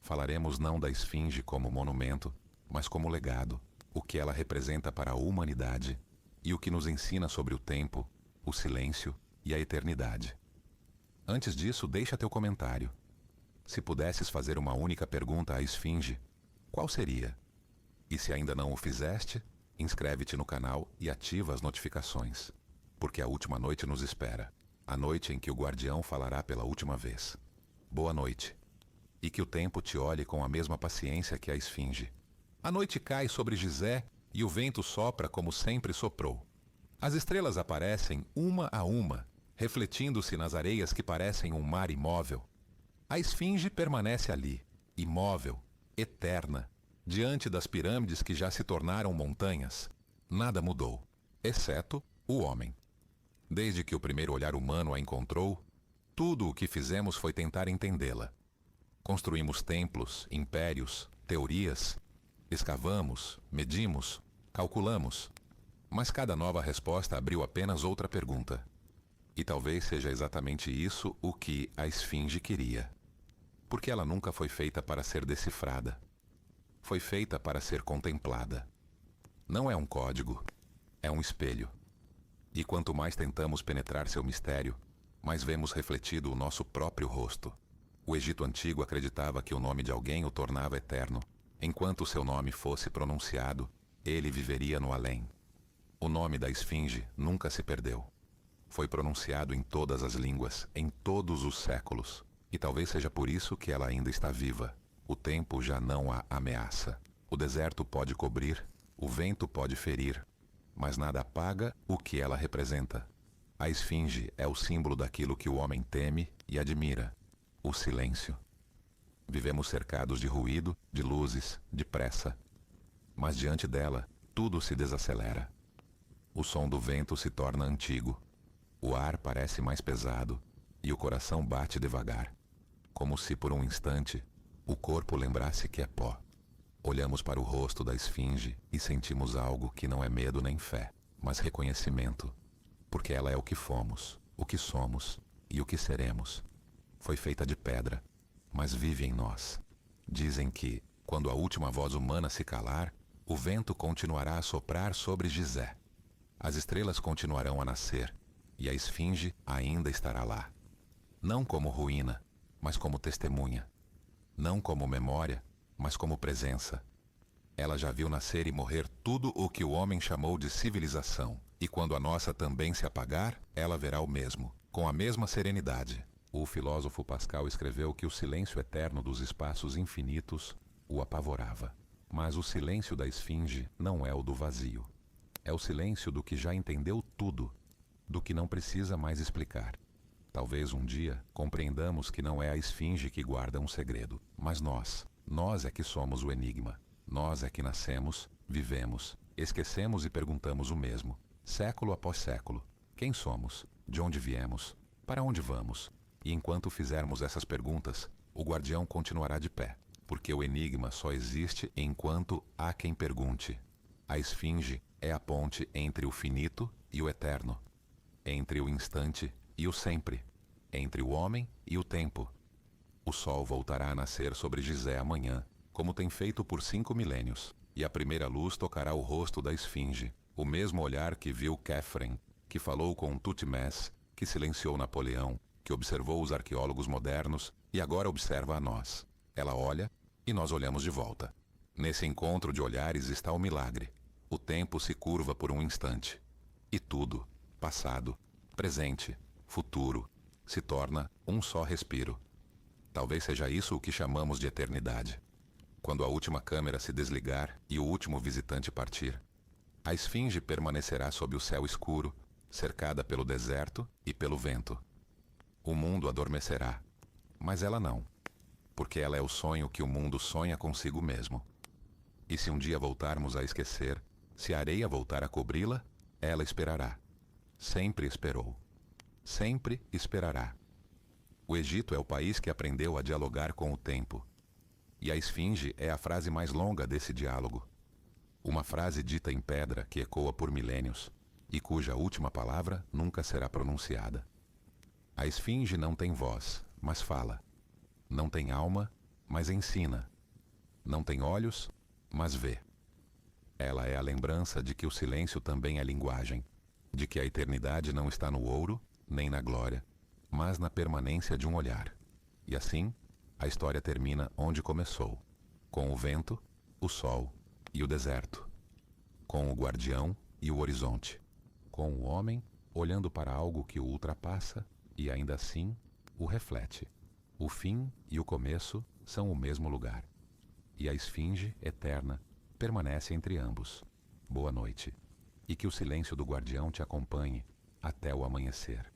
Falaremos não da esfinge como monumento, mas como legado, o que ela representa para a humanidade e o que nos ensina sobre o tempo, o silêncio e a eternidade. Antes disso, deixa teu comentário. Se pudesses fazer uma única pergunta à esfinge, qual seria? E se ainda não o fizeste, inscreve-te no canal e ativa as notificações, porque a última noite nos espera, a noite em que o guardião falará pela última vez. Boa noite, e que o tempo te olhe com a mesma paciência que a esfinge. A noite cai sobre Gizé e o vento sopra como sempre soprou. As estrelas aparecem uma a uma, refletindo-se nas areias que parecem um mar imóvel. A esfinge permanece ali, imóvel, eterna, diante das pirâmides que já se tornaram montanhas. Nada mudou, exceto o homem. Desde que o primeiro olhar humano a encontrou, tudo o que fizemos foi tentar entendê-la. Construímos templos, impérios, teorias. Escavamos, medimos, calculamos. Mas cada nova resposta abriu apenas outra pergunta. E talvez seja exatamente isso o que a esfinge queria. Porque ela nunca foi feita para ser decifrada. Foi feita para ser contemplada. Não é um código, é um espelho. E quanto mais tentamos penetrar seu mistério, mais vemos refletido o nosso próprio rosto. O Egito Antigo acreditava que o nome de alguém o tornava eterno, Enquanto seu nome fosse pronunciado, ele viveria no além. O nome da esfinge nunca se perdeu. Foi pronunciado em todas as línguas, em todos os séculos. E talvez seja por isso que ela ainda está viva. O tempo já não a ameaça. O deserto pode cobrir, o vento pode ferir, mas nada apaga o que ela representa. A esfinge é o símbolo daquilo que o homem teme e admira: o silêncio. Vivemos cercados de ruído, de luzes, de pressa. Mas diante dela, tudo se desacelera. O som do vento se torna antigo. O ar parece mais pesado e o coração bate devagar, como se por um instante o corpo lembrasse que é pó. Olhamos para o rosto da esfinge e sentimos algo que não é medo nem fé, mas reconhecimento, porque ela é o que fomos, o que somos e o que seremos. Foi feita de pedra, mas vive em nós. Dizem que, quando a última voz humana se calar, o vento continuará a soprar sobre Gizé. As estrelas continuarão a nascer, e a esfinge ainda estará lá. Não como ruína, mas como testemunha. Não como memória, mas como presença. Ela já viu nascer e morrer tudo o que o homem chamou de civilização, e quando a nossa também se apagar, ela verá o mesmo, com a mesma serenidade. O filósofo Pascal escreveu que o silêncio eterno dos espaços infinitos o apavorava. Mas o silêncio da esfinge não é o do vazio. É o silêncio do que já entendeu tudo, do que não precisa mais explicar. Talvez um dia compreendamos que não é a esfinge que guarda um segredo, mas nós é que somos o enigma. Nós é que nascemos, vivemos, esquecemos e perguntamos o mesmo, século após século. Quem somos? De onde viemos? Para onde vamos? E enquanto fizermos essas perguntas, o guardião continuará de pé, porque o enigma só existe enquanto há quem pergunte. A esfinge é a ponte entre o finito e o eterno, entre o instante e o sempre, entre o homem e o tempo. O sol voltará a nascer sobre Gizé amanhã, como tem feito por 5 milênios, e a primeira luz tocará o rosto da esfinge, o mesmo olhar que viu Kefren, que falou com Tutmés, que silenciou Napoleão, que observou os arqueólogos modernos e agora observa a nós. Ela olha e nós olhamos de volta. Nesse encontro de olhares está o milagre. O tempo se curva por um instante. E tudo, passado, presente, futuro, se torna um só respiro. Talvez seja isso o que chamamos de eternidade. Quando a última câmera se desligar e o último visitante partir, a esfinge permanecerá sob o céu escuro, cercada pelo deserto e pelo vento. O mundo adormecerá, mas ela não, porque ela é o sonho que o mundo sonha consigo mesmo. E se um dia voltarmos a esquecer, se a areia voltar a cobri-la, ela esperará. Sempre esperou. Sempre esperará. O Egito é o país que aprendeu a dialogar com o tempo. E a esfinge é a frase mais longa desse diálogo. Uma frase dita em pedra que ecoa por milênios e cuja última palavra nunca será pronunciada. A esfinge não tem voz, mas fala. Não tem alma, mas ensina. Não tem olhos, mas vê. Ela é a lembrança de que o silêncio também é linguagem, de que a eternidade não está no ouro, nem na glória, mas na permanência de um olhar. E assim, a história termina onde começou, com o vento, o sol e o deserto, com o guardião e o horizonte, com o homem olhando para algo que o ultrapassa e ainda assim o reflete. O fim e o começo são o mesmo lugar. E a esfinge eterna permanece entre ambos. Boa noite. E que o silêncio do guardião te acompanhe até o amanhecer.